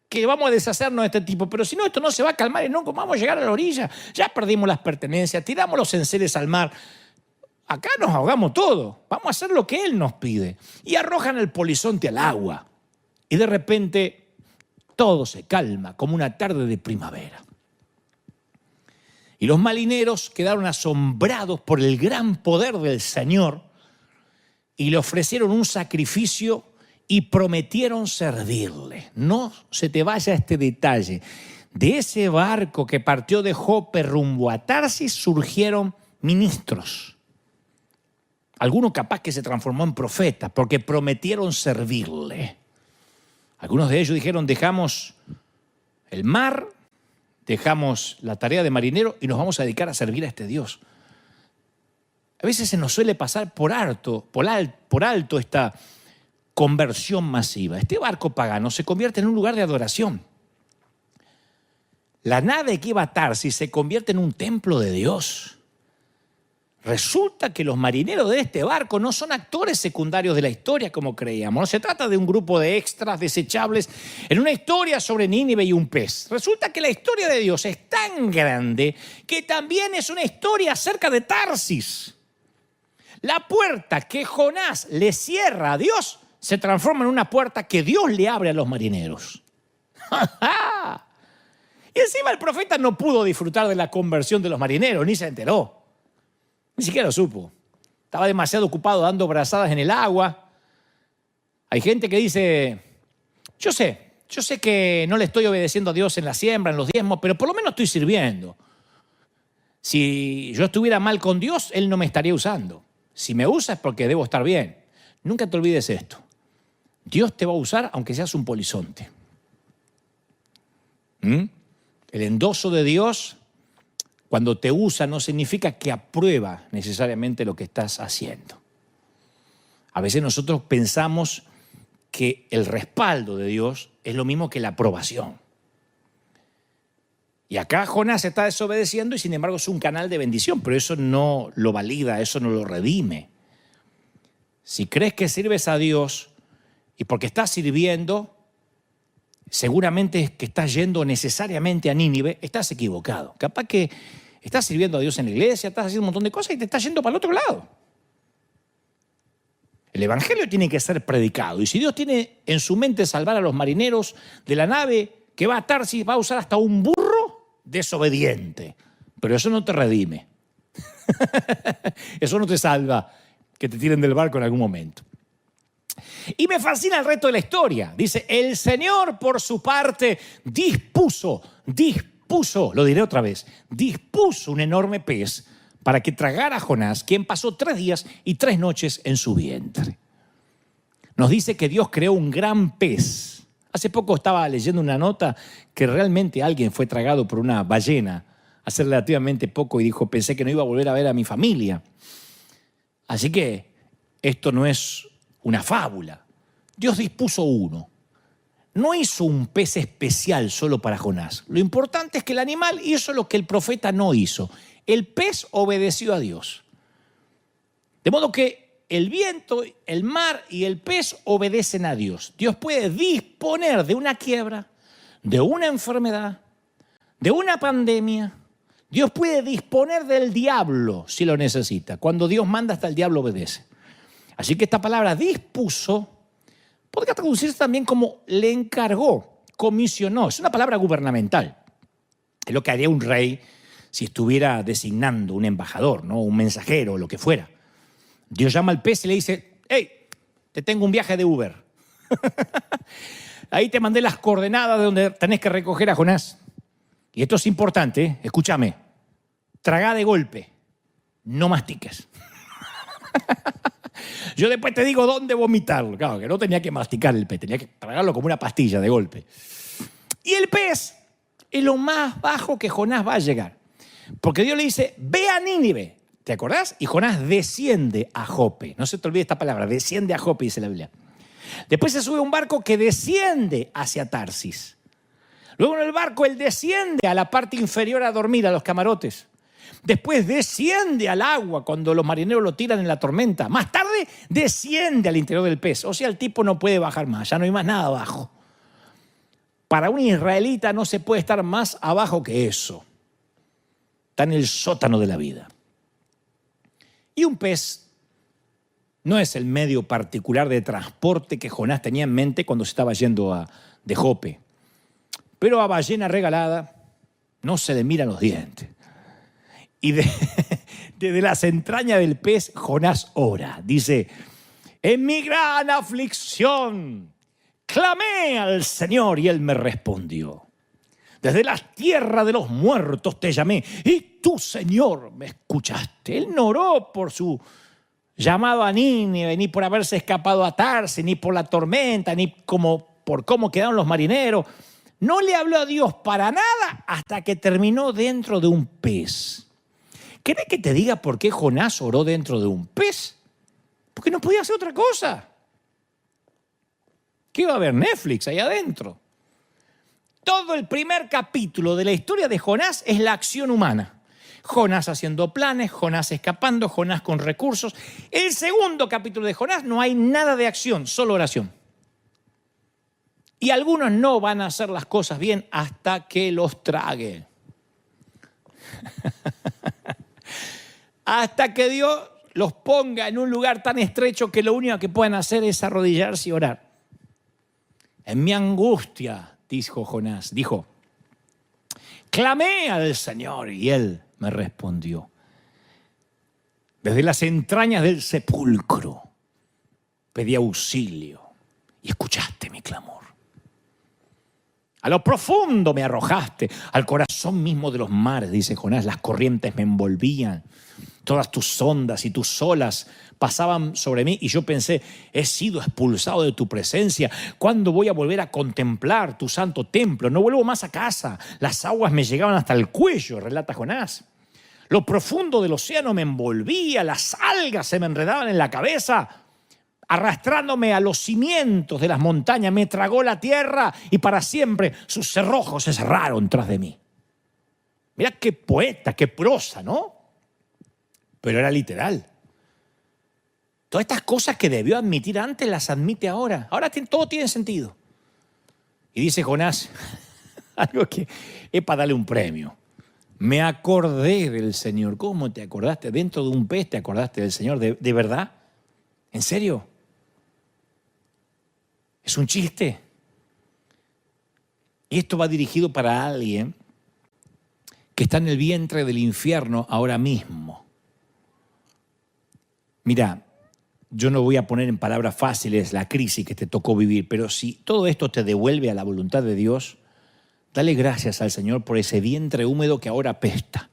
que vamos a deshacernos de este tipo, pero si no, esto no se va a calmar y no vamos a llegar a la orilla. Ya perdimos las pertenencias, tiramos los enseres al mar. acá nos ahogamos todos, vamos a hacer lo que Él nos pide. Y arrojan el polizonte al agua. Y de repente todo se calma como una tarde de primavera. Y los marineros quedaron asombrados por el gran poder del Señor y le ofrecieron un sacrificio y prometieron servirle. No se te vaya este detalle. De ese barco que partió de Jope rumbo a Tarsis surgieron ministros. Alguno capaz que se transformó en profeta porque prometieron servirle. Algunos de ellos dijeron, dejamos el mar, dejamos la tarea de marinero y nos vamos a dedicar a servir a este Dios. A veces se nos suele pasar por alto esta conversión masiva. Este barco pagano se convierte en un lugar de adoración. La nave que iba a Tarsis se convierte en un templo de Dios. Resulta que los marineros de este barco no son actores secundarios de la historia como creíamos. No se trata de un grupo de extras desechables en una historia sobre Nínive y un pez. Resulta que la historia de Dios es tan grande que también es una historia acerca de Tarsis. La puerta que Jonás le cierra a Dios se transforma en una puerta que Dios le abre a los marineros. Y encima el profeta no pudo disfrutar de la conversión de los marineros, ni se enteró. Ni siquiera lo supo. Estaba demasiado ocupado dando brazadas en el agua. Hay gente que dice, yo sé que no le estoy obedeciendo a Dios en la siembra, en los diezmos, pero por lo menos estoy sirviendo. Si yo estuviera mal con Dios, Él no me estaría usando. Si me usa es porque debo estar bien. Nunca te olvides esto. Dios te va a usar aunque seas un polizonte. El endoso de Dios, cuando te usa, no significa que aprueba necesariamente lo que estás haciendo. A veces nosotros pensamos que el respaldo de Dios es lo mismo que la aprobación. Y acá Jonás está desobedeciendo y sin embargo es un canal de bendición, pero eso no lo valida, eso no lo redime. Si crees que sirves a Dios y porque estás sirviendo, seguramente es que estás yendo necesariamente a Nínive, estás equivocado. Capaz que estás sirviendo a Dios en la iglesia, estás haciendo un montón de cosas y te estás yendo para el otro lado. El evangelio tiene que ser predicado. Y si Dios tiene en su mente salvar a los marineros de la nave que va a Tarsis, va a usar hasta un burro desobediente. Pero eso no te redime. Eso no te salva que te tiren del barco en algún momento. Y me fascina el resto de la historia. Dice, el Señor por su parte dispuso, lo diré otra vez, dispuso un enorme pez para que tragara a Jonás, quien pasó 3 días y 3 noches en su vientre. Nos dice que Dios creó un gran pez. Hace poco estaba leyendo una nota que realmente alguien fue tragado por una ballena hace relativamente poco y dijo, pensé que no iba a volver a ver a mi familia. Así que esto no es una fábula. Dios dispuso uno. No hizo un pez especial solo para Jonás. Lo importante es que el animal hizo lo que el profeta no hizo. El pez obedeció a Dios. De modo que el viento, el mar y el pez obedecen a Dios. Dios puede disponer de una quiebra, de una enfermedad, de una pandemia. Dios puede disponer del diablo si lo necesita. Cuando Dios manda, hasta el diablo obedece. Así que esta palabra dispuso podría traducirse también como le encargó, comisionó. Es una palabra gubernamental. Es lo que haría un rey si estuviera designando un embajador, ¿no? Un mensajero o lo que fuera. Dios llama al pez y le dice, hey, te tengo un viaje de Uber. Ahí te mandé las coordenadas de donde tenés que recoger a Jonás. Y esto es importante, ¿eh? Escúchame. Tragá de golpe, no mastiques. Yo después te digo dónde vomitarlo. Claro, que no tenía que masticar el pez, tenía que tragarlo como una pastilla de golpe. Y el pez es lo más bajo que Jonás va a llegar. Porque Dios le dice, ve a Nínive. ¿Te acordás? Y Jonás desciende a Jope. No se te olvide esta palabra, desciende a Jope, dice la Biblia. Después se sube a un barco que desciende hacia Tarsis. Luego en el barco él desciende a la parte inferior a dormir, a los camarotes. Después desciende al agua cuando los marineros lo tiran en la tormenta. Más tarde desciende al interior del pez. O sea, el tipo no puede bajar más, ya no hay más nada abajo. Para un israelita no se puede estar más abajo que eso. Está en el sótano de la vida. Y un pez no es el medio particular de transporte que Jonás tenía en mente cuando se estaba yendo de Jope. Pero a ballena regalada no se le miran los dientes. Y desde las entrañas del pez, Jonás ora. Dice, en mi gran aflicción, clamé al Señor y Él me respondió. Desde las tierras de los muertos te llamé y tú, Señor, me escuchaste. Él no oró por su llamado a Nínive, ni por haberse escapado a Tarsis, ni por la tormenta, ni por cómo quedaron los marineros. No le habló a Dios para nada hasta que terminó dentro de un pez. ¿Querés que te diga por qué Jonás oró dentro de un pez? Porque no podía hacer otra cosa. ¿Qué iba a ver Netflix ahí adentro? Todo el primer capítulo de la historia de Jonás es la acción humana. Jonás haciendo planes, Jonás escapando, Jonás con recursos. El segundo capítulo de Jonás no hay nada de acción, solo oración. Y algunos no van a hacer las cosas bien hasta que los trague. Hasta que Dios los ponga en un lugar tan estrecho que lo único que pueden hacer es arrodillarse y orar. En mi angustia, dijo Jonás, clamé al Señor y Él me respondió. Desde las entrañas del sepulcro pedí auxilio y escuchaste mi clamor. A lo profundo me arrojaste, al corazón mismo de los mares, dice Jonás, las corrientes me envolvían. Todas tus ondas y tus olas pasaban sobre mí y yo pensé, he sido expulsado de tu presencia. ¿Cuándo voy a volver a contemplar tu santo templo? No vuelvo más a casa. Las aguas me llegaban hasta el cuello, relata Jonás. Lo profundo del océano me envolvía, las algas se me enredaban en la cabeza, arrastrándome a los cimientos de las montañas. Me tragó la tierra y para siempre sus cerrojos se cerraron tras de mí. Mirá qué poeta, qué prosa, ¿no? Pero era literal. Todas estas cosas que debió admitir antes las admite ahora. Ahora todo tiene sentido. Y dice Jonás, algo que es para darle un premio. Me acordé del Señor. ¿Cómo te acordaste? Dentro de un pez te acordaste del Señor. ¿De verdad? ¿En serio? ¿Es un chiste? Y esto va dirigido para alguien que está en el vientre del infierno ahora mismo. Mira, yo no voy a poner en palabras fáciles la crisis que te tocó vivir, pero si todo esto te devuelve a la voluntad de Dios, dale gracias al Señor por ese vientre húmedo que ahora apesta.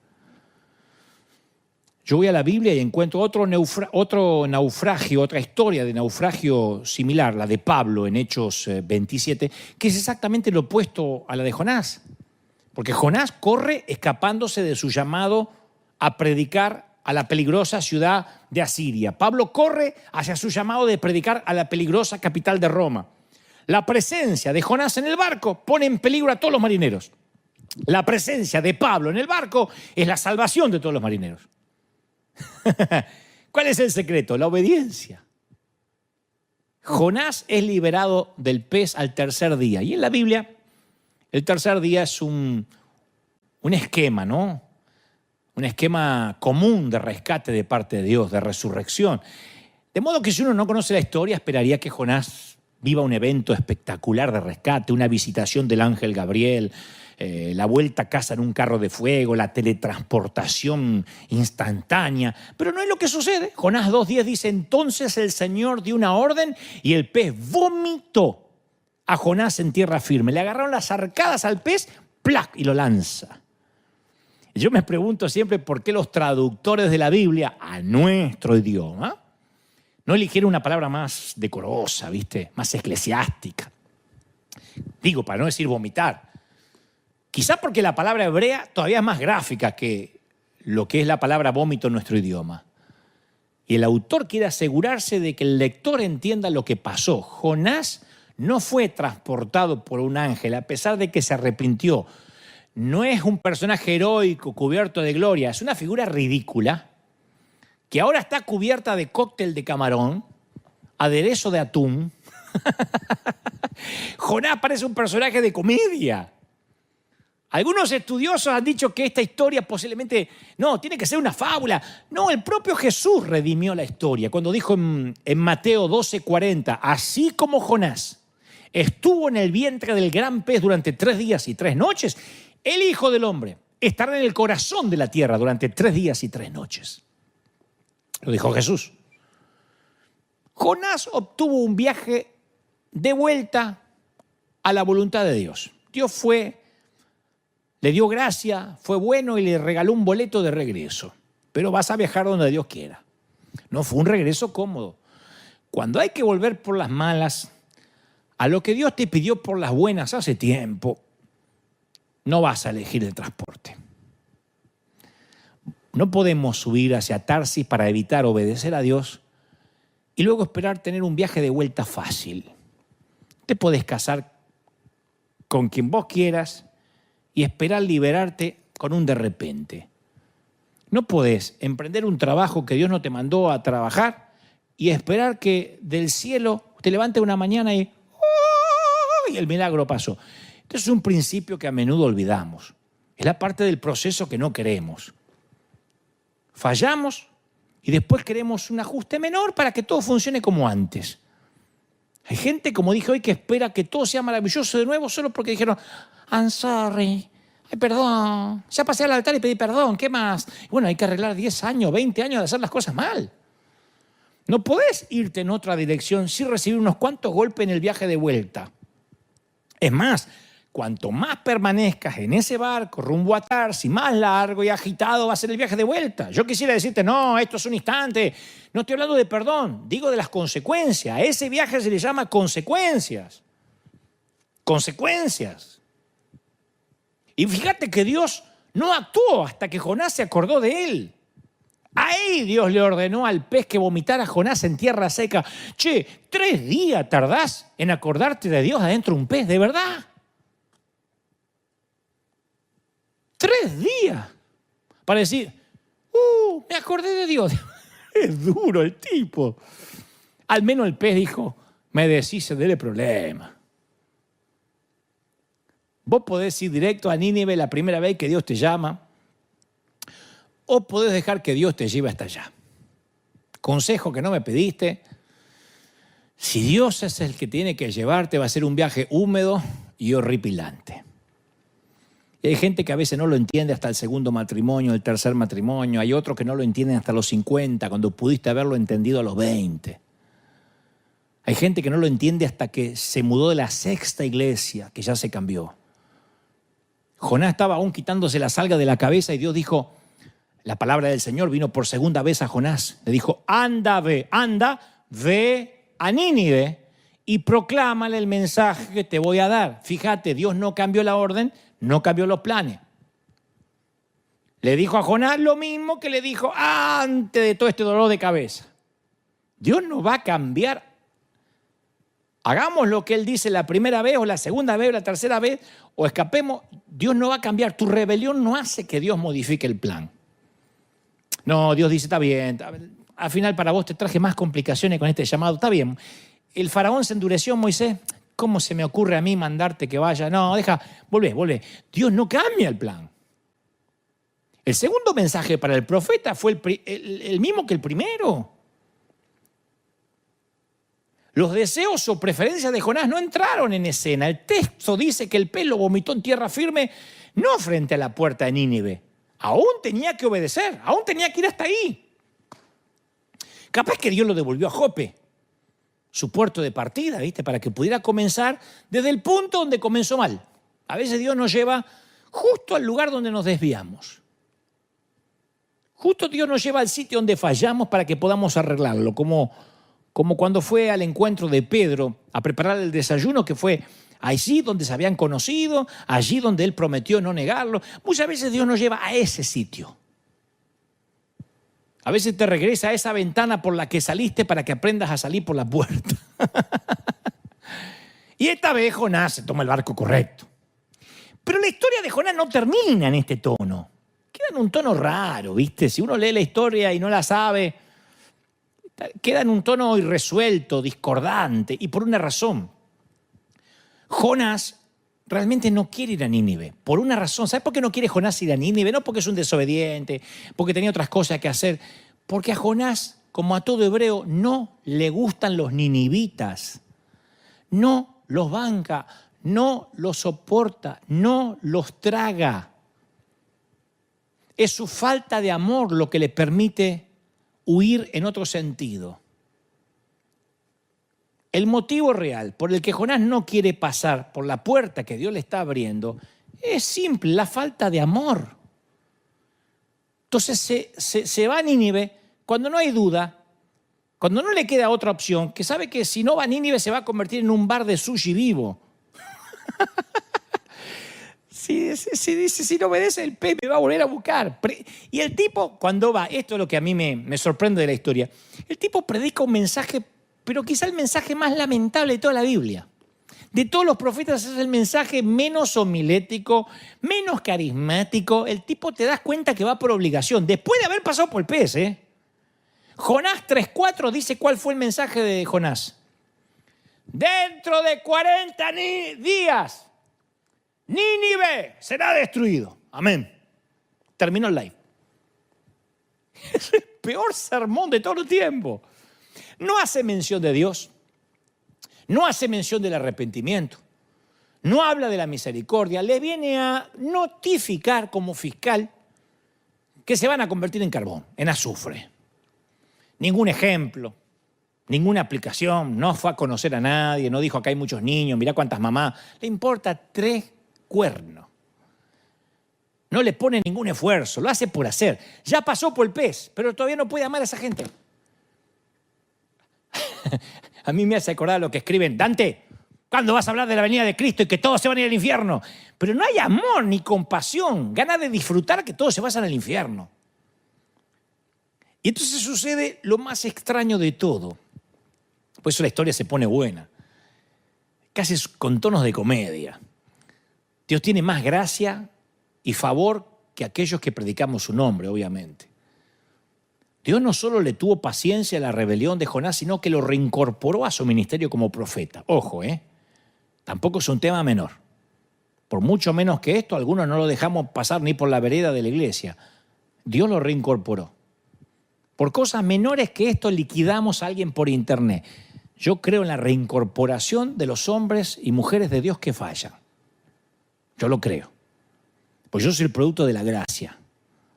Yo voy a la Biblia y encuentro otro naufragio, otra historia de naufragio similar, la de Pablo en Hechos 27, que es exactamente lo opuesto a la de Jonás. Porque Jonás corre escapándose de su llamado a predicar a la peligrosa ciudad de Asiria. Pablo corre hacia su llamado de predicar a la peligrosa capital de Roma. La presencia de Jonás en el barco pone en peligro a todos los marineros. La presencia de Pablo en el barco es la salvación de todos los marineros. ¿Cuál es el secreto? La obediencia. Jonás es liberado del pez al tercer día. Y en la Biblia, el tercer día es un esquema, ¿no? Un esquema común de rescate de parte de Dios, de resurrección. De modo que si uno no conoce la historia, esperaría que Jonás viva un evento espectacular de rescate, una visitación del ángel Gabriel, la vuelta a casa en un carro de fuego, la teletransportación instantánea. Pero no es lo que sucede. Jonás 2:10 dice, entonces el Señor dio una orden y el pez vomitó a Jonás en tierra firme. Le agarraron las arcadas al pez, ¡plac!, y lo lanza. Yo me pregunto siempre por qué los traductores de la Biblia a nuestro idioma no eligieron una palabra más decorosa, ¿viste? Más eclesiástica. Digo, para no decir vomitar. Quizá porque la palabra hebrea todavía es más gráfica que lo que es la palabra vómito en nuestro idioma. Y el autor quiere asegurarse de que el lector entienda lo que pasó. Jonás no fue transportado por un ángel, a pesar de que se arrepintió. No es un personaje heroico cubierto de gloria, es una figura ridícula que ahora está cubierta de cóctel de camarón, aderezo de atún. Jonás parece un personaje de comedia. Algunos estudiosos han dicho que esta historia posiblemente, no, tiene que ser una fábula. No, el propio Jesús redimió la historia cuando dijo en Mateo 12:40, así como Jonás estuvo en el vientre del gran pez durante 3 días y 3 noches, el Hijo del Hombre estará en el corazón de la tierra durante 3 días y 3 noches. Lo dijo Jesús. Jonás obtuvo un viaje de vuelta a la voluntad de Dios. Dios le dio gracia, fue bueno y le regaló un boleto de regreso. Pero vas a viajar donde Dios quiera. No fue un regreso cómodo. Cuando hay que volver por las malas, a lo que Dios te pidió por las buenas hace tiempo, no vas a elegir el transporte. No podemos subir hacia Tarsis para evitar obedecer a Dios y luego esperar tener un viaje de vuelta fácil. Te podés casar con quien vos quieras y esperar liberarte con un de repente. No podés emprender un trabajo que Dios no te mandó a trabajar y esperar que del cielo te levante una mañana y el milagro pasó. Este es un principio que a menudo olvidamos. Es la parte del proceso que no queremos. Fallamos y después queremos un ajuste menor para que todo funcione como antes. Hay gente, como dije hoy, que espera que todo sea maravilloso de nuevo solo porque dijeron, I'm sorry, ay, perdón, ya pasé al altar y pedí perdón, ¿qué más? Bueno, hay que arreglar 10 años, 20 años de hacer las cosas mal. No podés irte en otra dirección sin recibir unos cuantos golpes en el viaje de vuelta. Es más, cuanto más permanezcas en ese barco rumbo a Tarsis, más largo y agitado va a ser el viaje de vuelta. Yo quisiera decirte, no, esto es un instante. No estoy hablando de perdón, digo de las consecuencias. A ese viaje se le llama consecuencias. Consecuencias. Y fíjate que Dios no actuó hasta que Jonás se acordó de él. Ahí Dios le ordenó al pez que vomitara a Jonás en tierra seca. Che, 3 días tardás en acordarte de Dios adentro de un pez, ¿de verdad? 3 días para decir, me acordé de Dios. Es duro el tipo. Al menos el pez dijo, me deshice del problema. Vos podés ir directo a Nínive la primera vez que Dios te llama, o podés dejar que Dios te lleve hasta allá. Consejo que no me pediste. Si Dios es el que tiene que llevarte, va a ser un viaje húmedo y horripilante. Y hay gente que a veces no lo entiende hasta el segundo matrimonio, el tercer matrimonio. Hay otros que no lo entienden hasta los 50, cuando pudiste haberlo entendido a los 20. Hay gente que no lo entiende hasta que se mudó de la 6ª iglesia, que ya se cambió. Jonás estaba aún quitándose la salga de la cabeza y Dios dijo, la palabra del Señor vino por segunda vez a Jonás. Le dijo, anda, ve a Nínive y proclámale el mensaje que te voy a dar. Fíjate, Dios no cambió la orden, no cambió los planes. Le dijo a Jonás lo mismo que le dijo antes de todo este dolor de cabeza. Dios no va a cambiar. Hagamos lo que Él dice la primera vez o la segunda vez o la tercera vez o escapemos. Dios no va a cambiar. Tu rebelión no hace que Dios modifique el plan. No, Dios dice, está bien. Al final para vos te traje más complicaciones con este llamado. Está bien. El faraón se endureció, Moisés. ¿Cómo se me ocurre a mí mandarte que vaya? No, volvé. Dios no cambia el plan. El segundo mensaje para el profeta fue el mismo que el primero. Los deseos o preferencias de Jonás no entraron en escena. El texto dice que el pez lo vomitó en tierra firme, no frente a la puerta de Nínive. Aún tenía que obedecer, aún tenía que ir hasta ahí. Capaz que Dios lo devolvió a Jope, su puerto de partida, ¿viste? Para que pudiera comenzar desde el punto donde comenzó mal. A veces Dios nos lleva justo al lugar donde nos desviamos. Justo Dios nos lleva al sitio donde fallamos para que podamos arreglarlo, como cuando fue al encuentro de Pedro a preparar el desayuno, que fue allí donde se habían conocido, allí donde él prometió no negarlo. Muchas veces Dios nos lleva a ese sitio. A veces te regresa a esa ventana por la que saliste para que aprendas a salir por la puerta. Y esta vez Jonás se toma el barco correcto. Pero la historia de Jonás no termina en este tono. Queda en un tono raro, ¿viste? Si uno lee la historia y no la sabe, queda en un tono irresuelto, discordante, y por una razón. Jonás realmente no quiere ir a Nínive, por una razón. ¿Sabes por qué no quiere Jonás ir a Nínive? No porque es un desobediente, porque tenía otras cosas que hacer, porque a Jonás, como a todo hebreo, no le gustan los ninivitas. No los banca, no los soporta, no los traga. Es su falta de amor lo que le permite huir en otro sentido. El motivo real por el que Jonás no quiere pasar por la puerta que Dios le está abriendo es simple, la falta de amor. Entonces se va a Nínive cuando no hay duda, cuando no le queda otra opción, que sabe que si no va a Nínive se va a convertir en un bar de sushi vivo. Si no obedece el pez me va a volver a buscar. Y el tipo cuando va, esto es lo que a mí me sorprende de la historia, el tipo predica un mensaje, pero quizá el mensaje más lamentable de toda la Biblia. De todos los profetas es el mensaje menos homilético, menos carismático. El tipo te das cuenta que va por obligación, después de haber pasado por el pez. Jonás 3:4 dice cuál fue el mensaje de Jonás. Dentro de 40 días, Nínive será destruido. Amén. Terminó el live. Es el peor sermón de todo el tiempo. No hace mención de Dios, no hace mención del arrepentimiento, no habla de la misericordia, le viene a notificar como fiscal que se van a convertir en carbón, en azufre. Ningún ejemplo, ninguna aplicación, no fue a conocer a nadie, no dijo acá hay muchos niños, mirá cuántas mamás, le importa 3 cuernos. No le pone ningún esfuerzo, lo hace por hacer. Ya pasó por el pez, pero todavía no puede amar a esa gente. A mí me hace acordar lo que escriben, Dante, ¿cuándo vas a hablar de la venida de Cristo y que todos se van a ir al infierno? Pero no hay amor ni compasión, ganas de disfrutar que todos se vayan al infierno. Y entonces sucede lo más extraño de todo. Por eso la historia se pone buena, casi con tonos de comedia. Dios tiene más gracia y favor que aquellos que predicamos su nombre, obviamente. Dios no solo le tuvo paciencia a la rebelión de Jonás, sino que lo reincorporó a su ministerio como profeta. Ojo, tampoco es un tema menor. Por mucho menos que esto, algunos no lo dejamos pasar ni por la vereda de la iglesia. Dios lo reincorporó. Por cosas menores que esto liquidamos a alguien por internet. Yo creo en la reincorporación de los hombres y mujeres de Dios que fallan. Yo lo creo. Pues yo soy el producto de la gracia.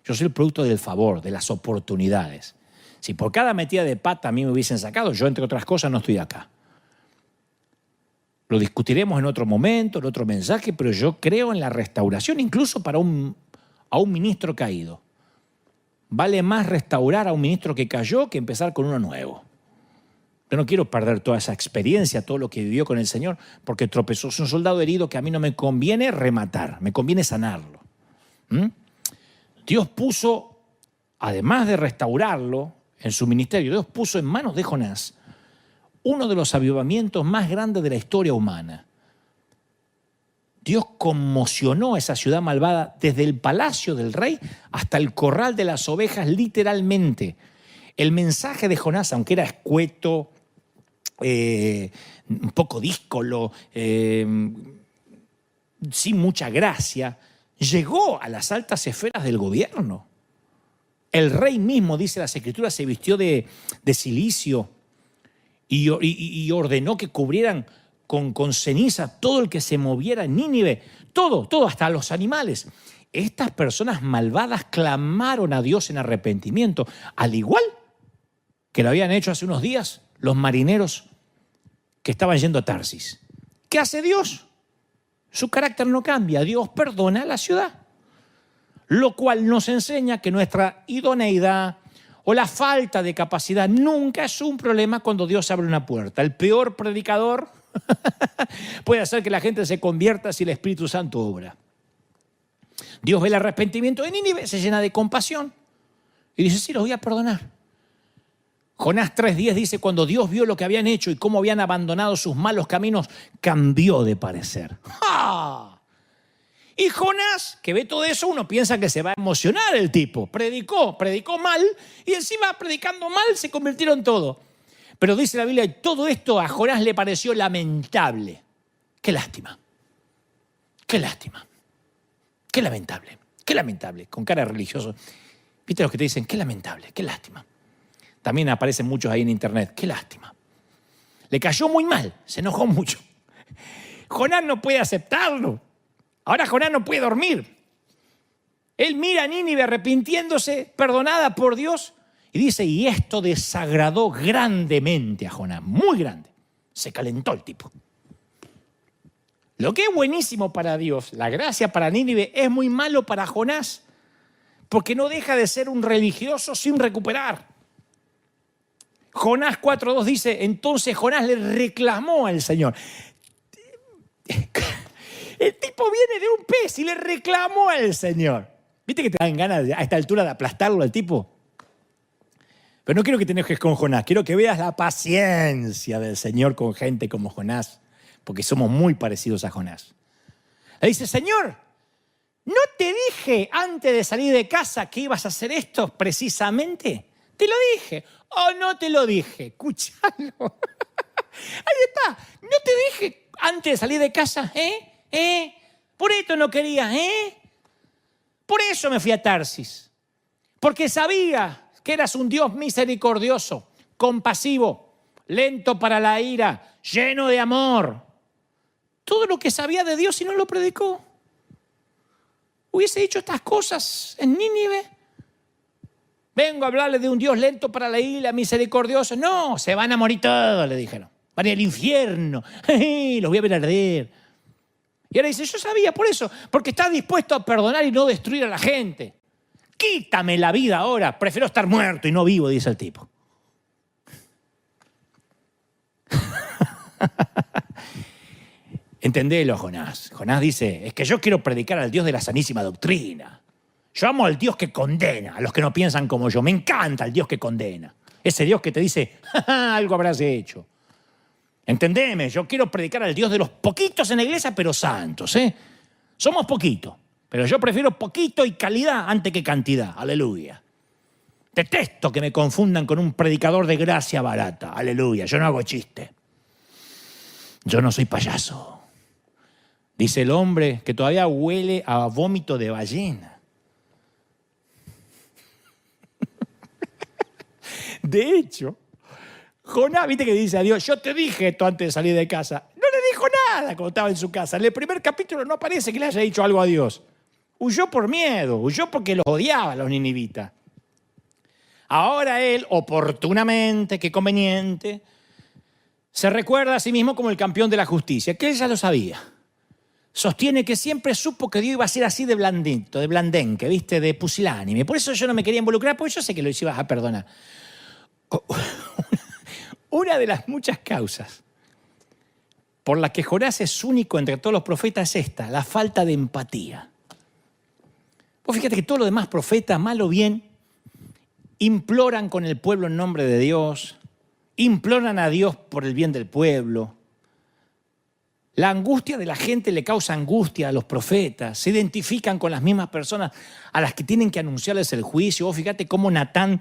Yo soy el producto del favor, de las oportunidades. Si por cada metida de pata a mí me hubiesen sacado, yo, entre otras cosas, no estoy acá. Lo discutiremos en otro momento, en otro mensaje, pero yo creo en la restauración, incluso para a un ministro caído. Vale más restaurar a un ministro que cayó que empezar con uno nuevo. Yo no quiero perder toda esa experiencia, todo lo que vivió con el Señor, porque tropezó. Es un soldado herido que a mí no me conviene rematar, me conviene sanarlo. Dios puso, además de restaurarlo en su ministerio, Dios puso en manos de Jonás uno de los avivamientos más grandes de la historia humana. Dios conmocionó a esa ciudad malvada desde el palacio del rey hasta el corral de las ovejas, literalmente. El mensaje de Jonás, aunque era escueto, un poco díscolo, sin mucha gracia, llegó a las altas esferas del gobierno. El rey mismo, dice las Escrituras, se vistió de cilicio y ordenó que cubrieran con ceniza todo el que se moviera en Nínive, todo, hasta los animales. Estas personas malvadas clamaron a Dios en arrepentimiento, al igual que lo habían hecho hace unos días los marineros que estaban yendo a Tarsis. ¿Qué hace Dios? Su carácter no cambia, Dios perdona a la ciudad. Lo cual nos enseña que nuestra idoneidad o la falta de capacidad nunca es un problema cuando Dios abre una puerta. El peor predicador puede hacer que la gente se convierta si el Espíritu Santo obra. Dios ve el arrepentimiento de Nínive, se llena de compasión y dice, sí, los voy a perdonar. Jonás 3:10 dice, cuando Dios vio lo que habían hecho y cómo habían abandonado sus malos caminos, cambió de parecer. ¡Ja! Y Jonás, que ve todo eso, uno piensa que se va a emocionar el tipo. Predicó mal y encima predicando mal se convirtió en todo. Pero dice la Biblia que todo esto a Jonás le pareció lamentable. Qué lástima. Qué lástima. Qué lamentable, con cara de religioso. ¿Viste los que te dicen, qué lamentable, qué lástima? También aparecen muchos ahí en internet, qué lástima. Le cayó muy mal, se enojó mucho. Jonás no puede aceptarlo. Ahora Jonás no puede dormir. Él mira a Nínive arrepintiéndose, perdonada por Dios, y dice, y esto desagradó grandemente a Jonás, muy grande. Se calentó el tipo. Lo que es buenísimo para Dios, la gracia para Nínive, es muy malo para Jonás, porque no deja de ser un religioso sin recuperar. Jonás 4.2 dice, entonces Jonás le reclamó al Señor. El tipo viene de un pez y le reclamó al Señor. ¿Viste que te dan ganas a esta altura de aplastarlo al tipo? Pero no quiero que te enojes con Jonás, quiero que veas la paciencia del Señor con gente como Jonás, porque somos muy parecidos a Jonás. Le dice, Señor, ¿no te dije antes de salir de casa que ibas a hacer esto precisamente? Te lo dije. ¿O no te lo dije? Escúchalo. Ahí está. ¿No te dije antes de salir de casa? Por esto no querías, Por eso me fui a Tarsis. Porque sabía que eras un Dios misericordioso, compasivo, lento para la ira, lleno de amor. Todo lo que sabía de Dios y no lo predicó. Hubiese dicho estas cosas en Nínive. Vengo a hablarle de un Dios lento para la ira, misericordioso. No, se van a morir todos, le dijeron. Van a ir al infierno. Los voy a ver arder. Y ahora dice, yo sabía por eso, porque está dispuesto a perdonar y no destruir a la gente. Quítame la vida ahora, prefiero estar muerto y no vivo, dice el tipo. Entendelo, Jonás. Jonás dice, es que yo quiero predicar al Dios de la sanísima doctrina. Yo amo al Dios que condena, a los que no piensan como yo. Me encanta el Dios que condena. Ese Dios que te dice, algo habrás hecho. Entendeme, yo quiero predicar al Dios de los poquitos en la iglesia, pero santos, Somos poquitos, pero yo prefiero poquito y calidad antes que cantidad. Aleluya. Detesto que me confundan con un predicador de gracia barata. Aleluya, yo no hago chiste. Yo no soy payaso. Dice el hombre que todavía huele a vómito de ballena. De hecho, Jonás, viste que dice a Dios, yo te dije esto antes de salir de casa. No le dijo nada cuando estaba en su casa. En el primer capítulo no parece que le haya dicho algo a Dios. Huyó por miedo, huyó porque los odiaba a los ninivitas. Ahora él, oportunamente, qué conveniente, se recuerda a sí mismo como el campeón de la justicia, que él ya lo sabía. Sostiene que siempre supo que Dios iba a ser así de blandito, de blandenque, ¿viste? De pusilánime. Por eso yo no me quería involucrar, porque yo sé que lo ibas a perdonar. Una de las muchas causas por las que Jonás es único entre todos los profetas es esta, la falta de empatía. Vos fíjate que todos los demás profetas, mal o bien, imploran con el pueblo en nombre de Dios, imploran a Dios por el bien del pueblo. La angustia de la gente le causa angustia a los profetas, se identifican con las mismas personas a las que tienen que anunciarles el juicio. Vos fíjate cómo Natán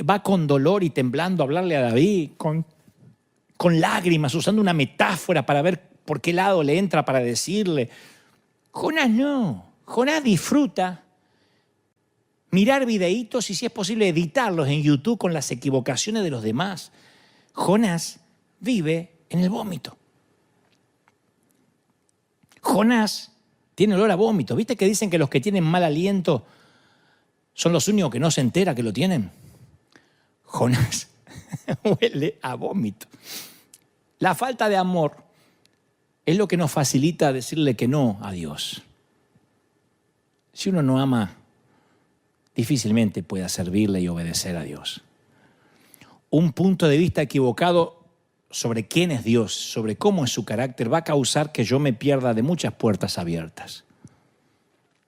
va con dolor y temblando a hablarle a David, con lágrimas, usando una metáfora para ver por qué lado le entra para decirle. Jonás no, Jonás disfruta mirar videitos y si es posible editarlos en YouTube con las equivocaciones de los demás. Jonás vive en el vómito. Jonás tiene olor a vómito. ¿Viste que dicen que los que tienen mal aliento son los únicos que no se enteran que lo tienen? Jonás huele a vómito. La falta de amor es lo que nos facilita decirle que no a Dios. Si uno no ama, difícilmente pueda servirle y obedecer a Dios. Un punto de vista equivocado sobre quién es Dios, sobre cómo es su carácter, va a causar que yo me pierda de muchas puertas abiertas.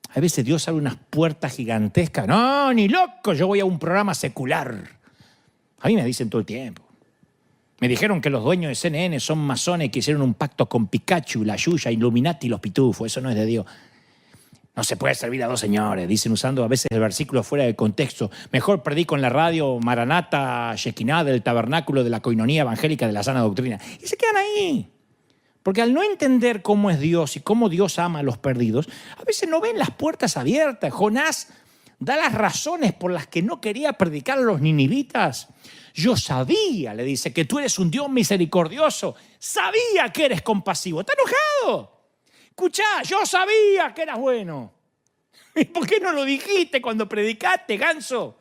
A veces Dios abre unas puertas gigantescas. No, ni loco, yo voy a un programa secular. A mí me dicen todo el tiempo. Me dijeron que los dueños de CNN son masones que hicieron un pacto con Pikachu, la Yuya, Illuminati y los pitufos. Eso no es de Dios. No se puede servir a dos señores, dicen usando a veces el versículo fuera de contexto. Mejor predico en la radio Maranata, Shekinah del tabernáculo de la coinonía evangélica de la sana doctrina. Y se quedan ahí. Porque al no entender cómo es Dios y cómo Dios ama a los perdidos, a veces no ven las puertas abiertas. Jonás da las razones por las que no quería predicar a los ninivitas. Yo sabía, le dice, que tú eres un Dios misericordioso. Sabía que eres compasivo. Está enojado. Escuchá, yo sabía que eras bueno. ¿Y por qué no lo dijiste cuando predicaste, ganso?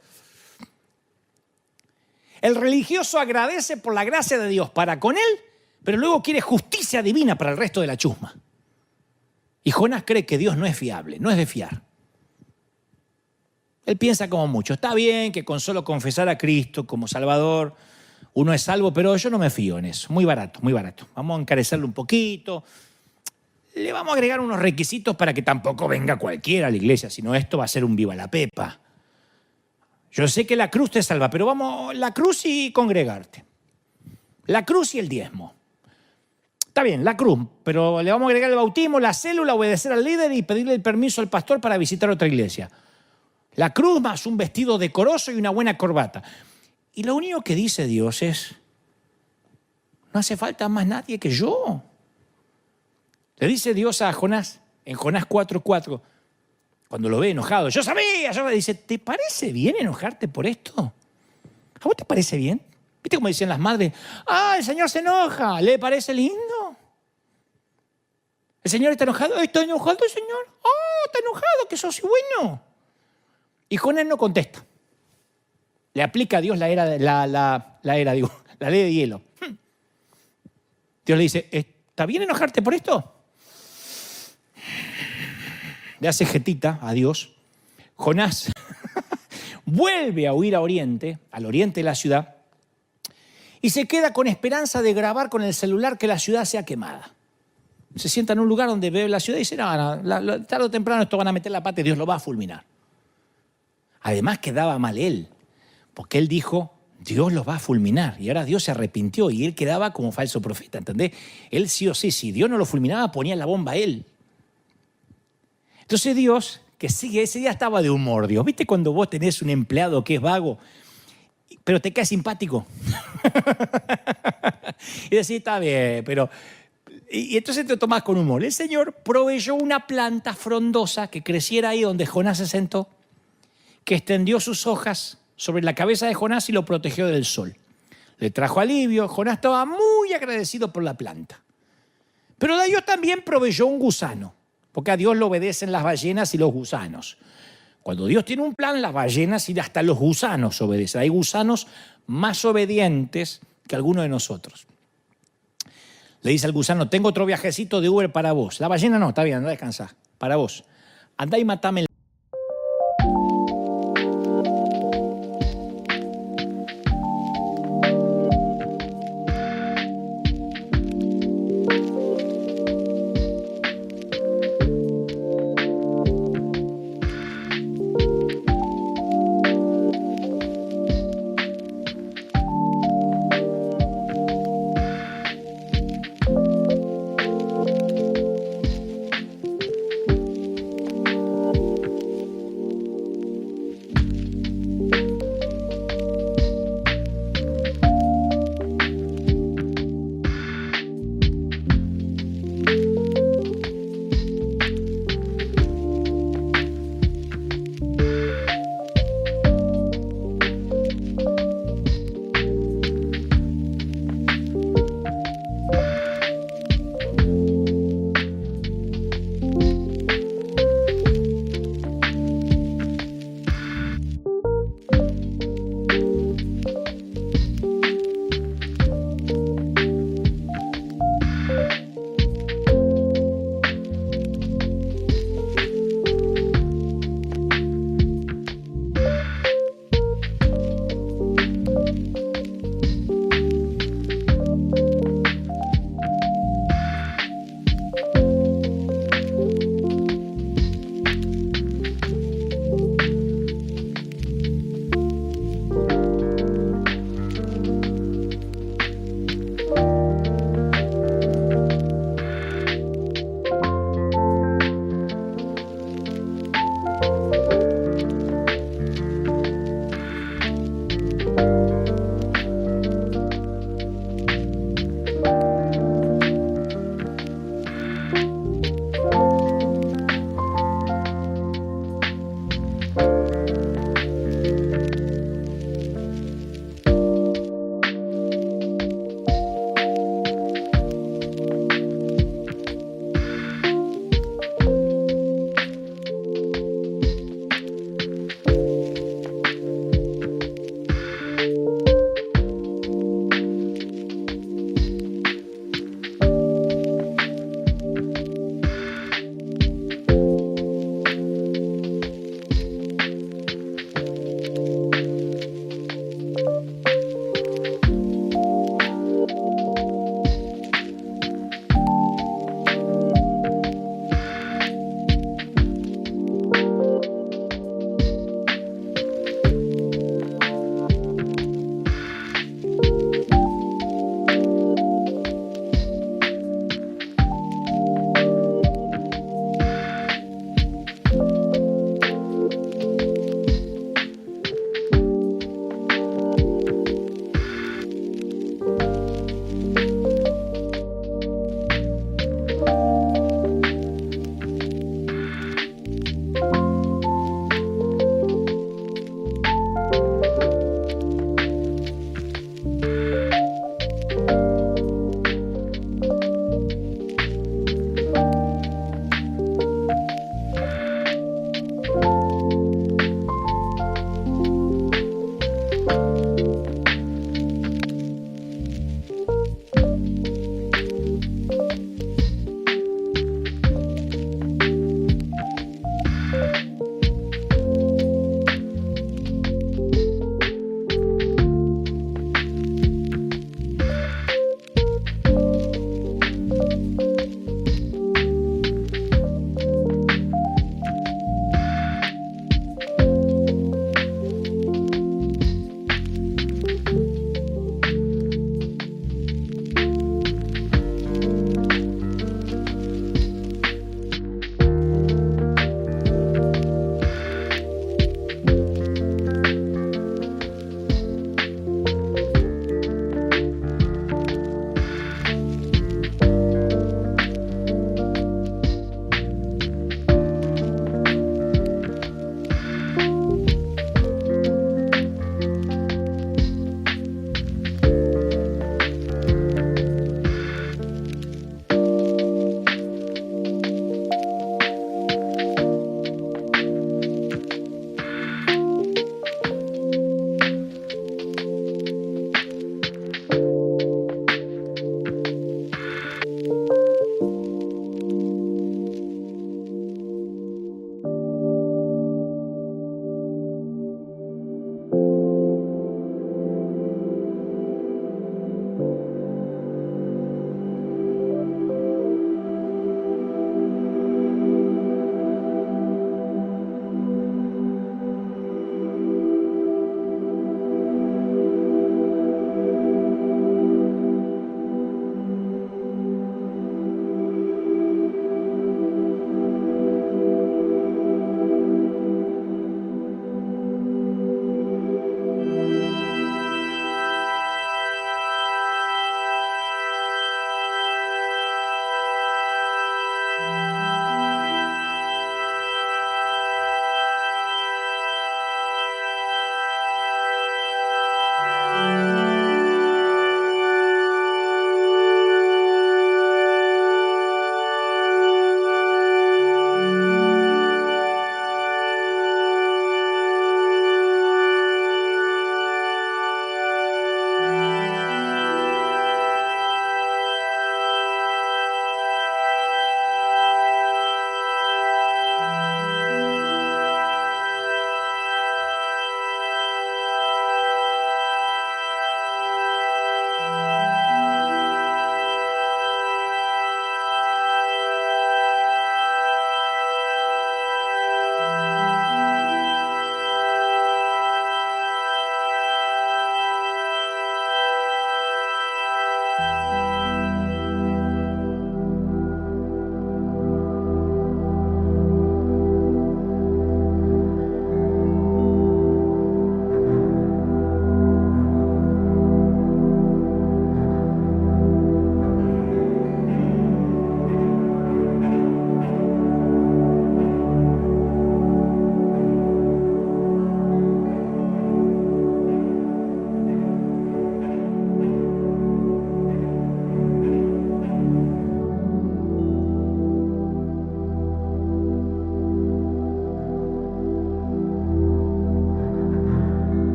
El religioso agradece por la gracia de Dios para con él, pero luego quiere justicia divina para el resto de la chusma. Y Jonás cree que Dios no es fiable, no es de fiar. Él piensa como mucho, está bien que con solo confesar a Cristo como Salvador uno es salvo, pero yo no me fío en eso, muy barato, muy barato. Vamos a encarecerlo un poquito, le vamos a agregar unos requisitos para que tampoco venga cualquiera a la iglesia, sino esto va a ser un viva la pepa. Yo sé que la cruz te salva, pero vamos, la cruz y congregarte. La cruz y el diezmo. Está bien, la cruz, pero le vamos a agregar el bautismo, la célula, obedecer al líder y pedirle el permiso al pastor para visitar otra iglesia. La cruz más un vestido decoroso y una buena corbata. Y lo único que dice Dios es, no hace falta más nadie que yo. Le dice Dios a Jonás, en Jonás 4:4, cuando lo ve enojado, yo sabía, dice, ¿te parece bien enojarte por esto? ¿A vos te parece bien? ¿Viste cómo decían las madres? Ah, el Señor se enoja, ¿le parece lindo? ¿El Señor está enojado? ¿Está enojado el Señor? Oh, está enojado, que sos bueno. Y Jonás no contesta. Le aplica a Dios la ley de hielo. Dios le dice, ¿está bien enojarte por esto? Le hace jetita a Dios. Jonás vuelve a huir a oriente, al oriente de la ciudad, y se queda con esperanza de grabar con el celular que la ciudad sea quemada. Se sienta en un lugar donde ve la ciudad y dice, no, tarde o temprano esto van a meter la pata y Dios lo va a fulminar. Además quedaba mal él, porque él dijo, Dios los va a fulminar. Y ahora Dios se arrepintió y él quedaba como falso profeta, ¿entendés? Él sí o sí, si Dios no lo fulminaba, ponía la bomba a él. Entonces Dios, que sigue, ese día estaba de humor, Dios. ¿Viste cuando vos tenés un empleado que es vago, pero te cae simpático? Y decís, está bien, pero... Y entonces te tomás con humor. El Señor proveyó una planta frondosa que creciera ahí donde Jonás se sentó, que extendió sus hojas sobre la cabeza de Jonás y lo protegió del sol. Le trajo alivio. Jonás estaba muy agradecido por la planta. Pero Dios también proveyó un gusano, porque a Dios le obedecen las ballenas y los gusanos. Cuando Dios tiene un plan, las ballenas y hasta los gusanos obedecen. Hay gusanos más obedientes que alguno de nosotros. Le dice al gusano, tengo otro viajecito de Uber para vos. La ballena no, está bien, anda a descansar. Para vos. Andá y matame el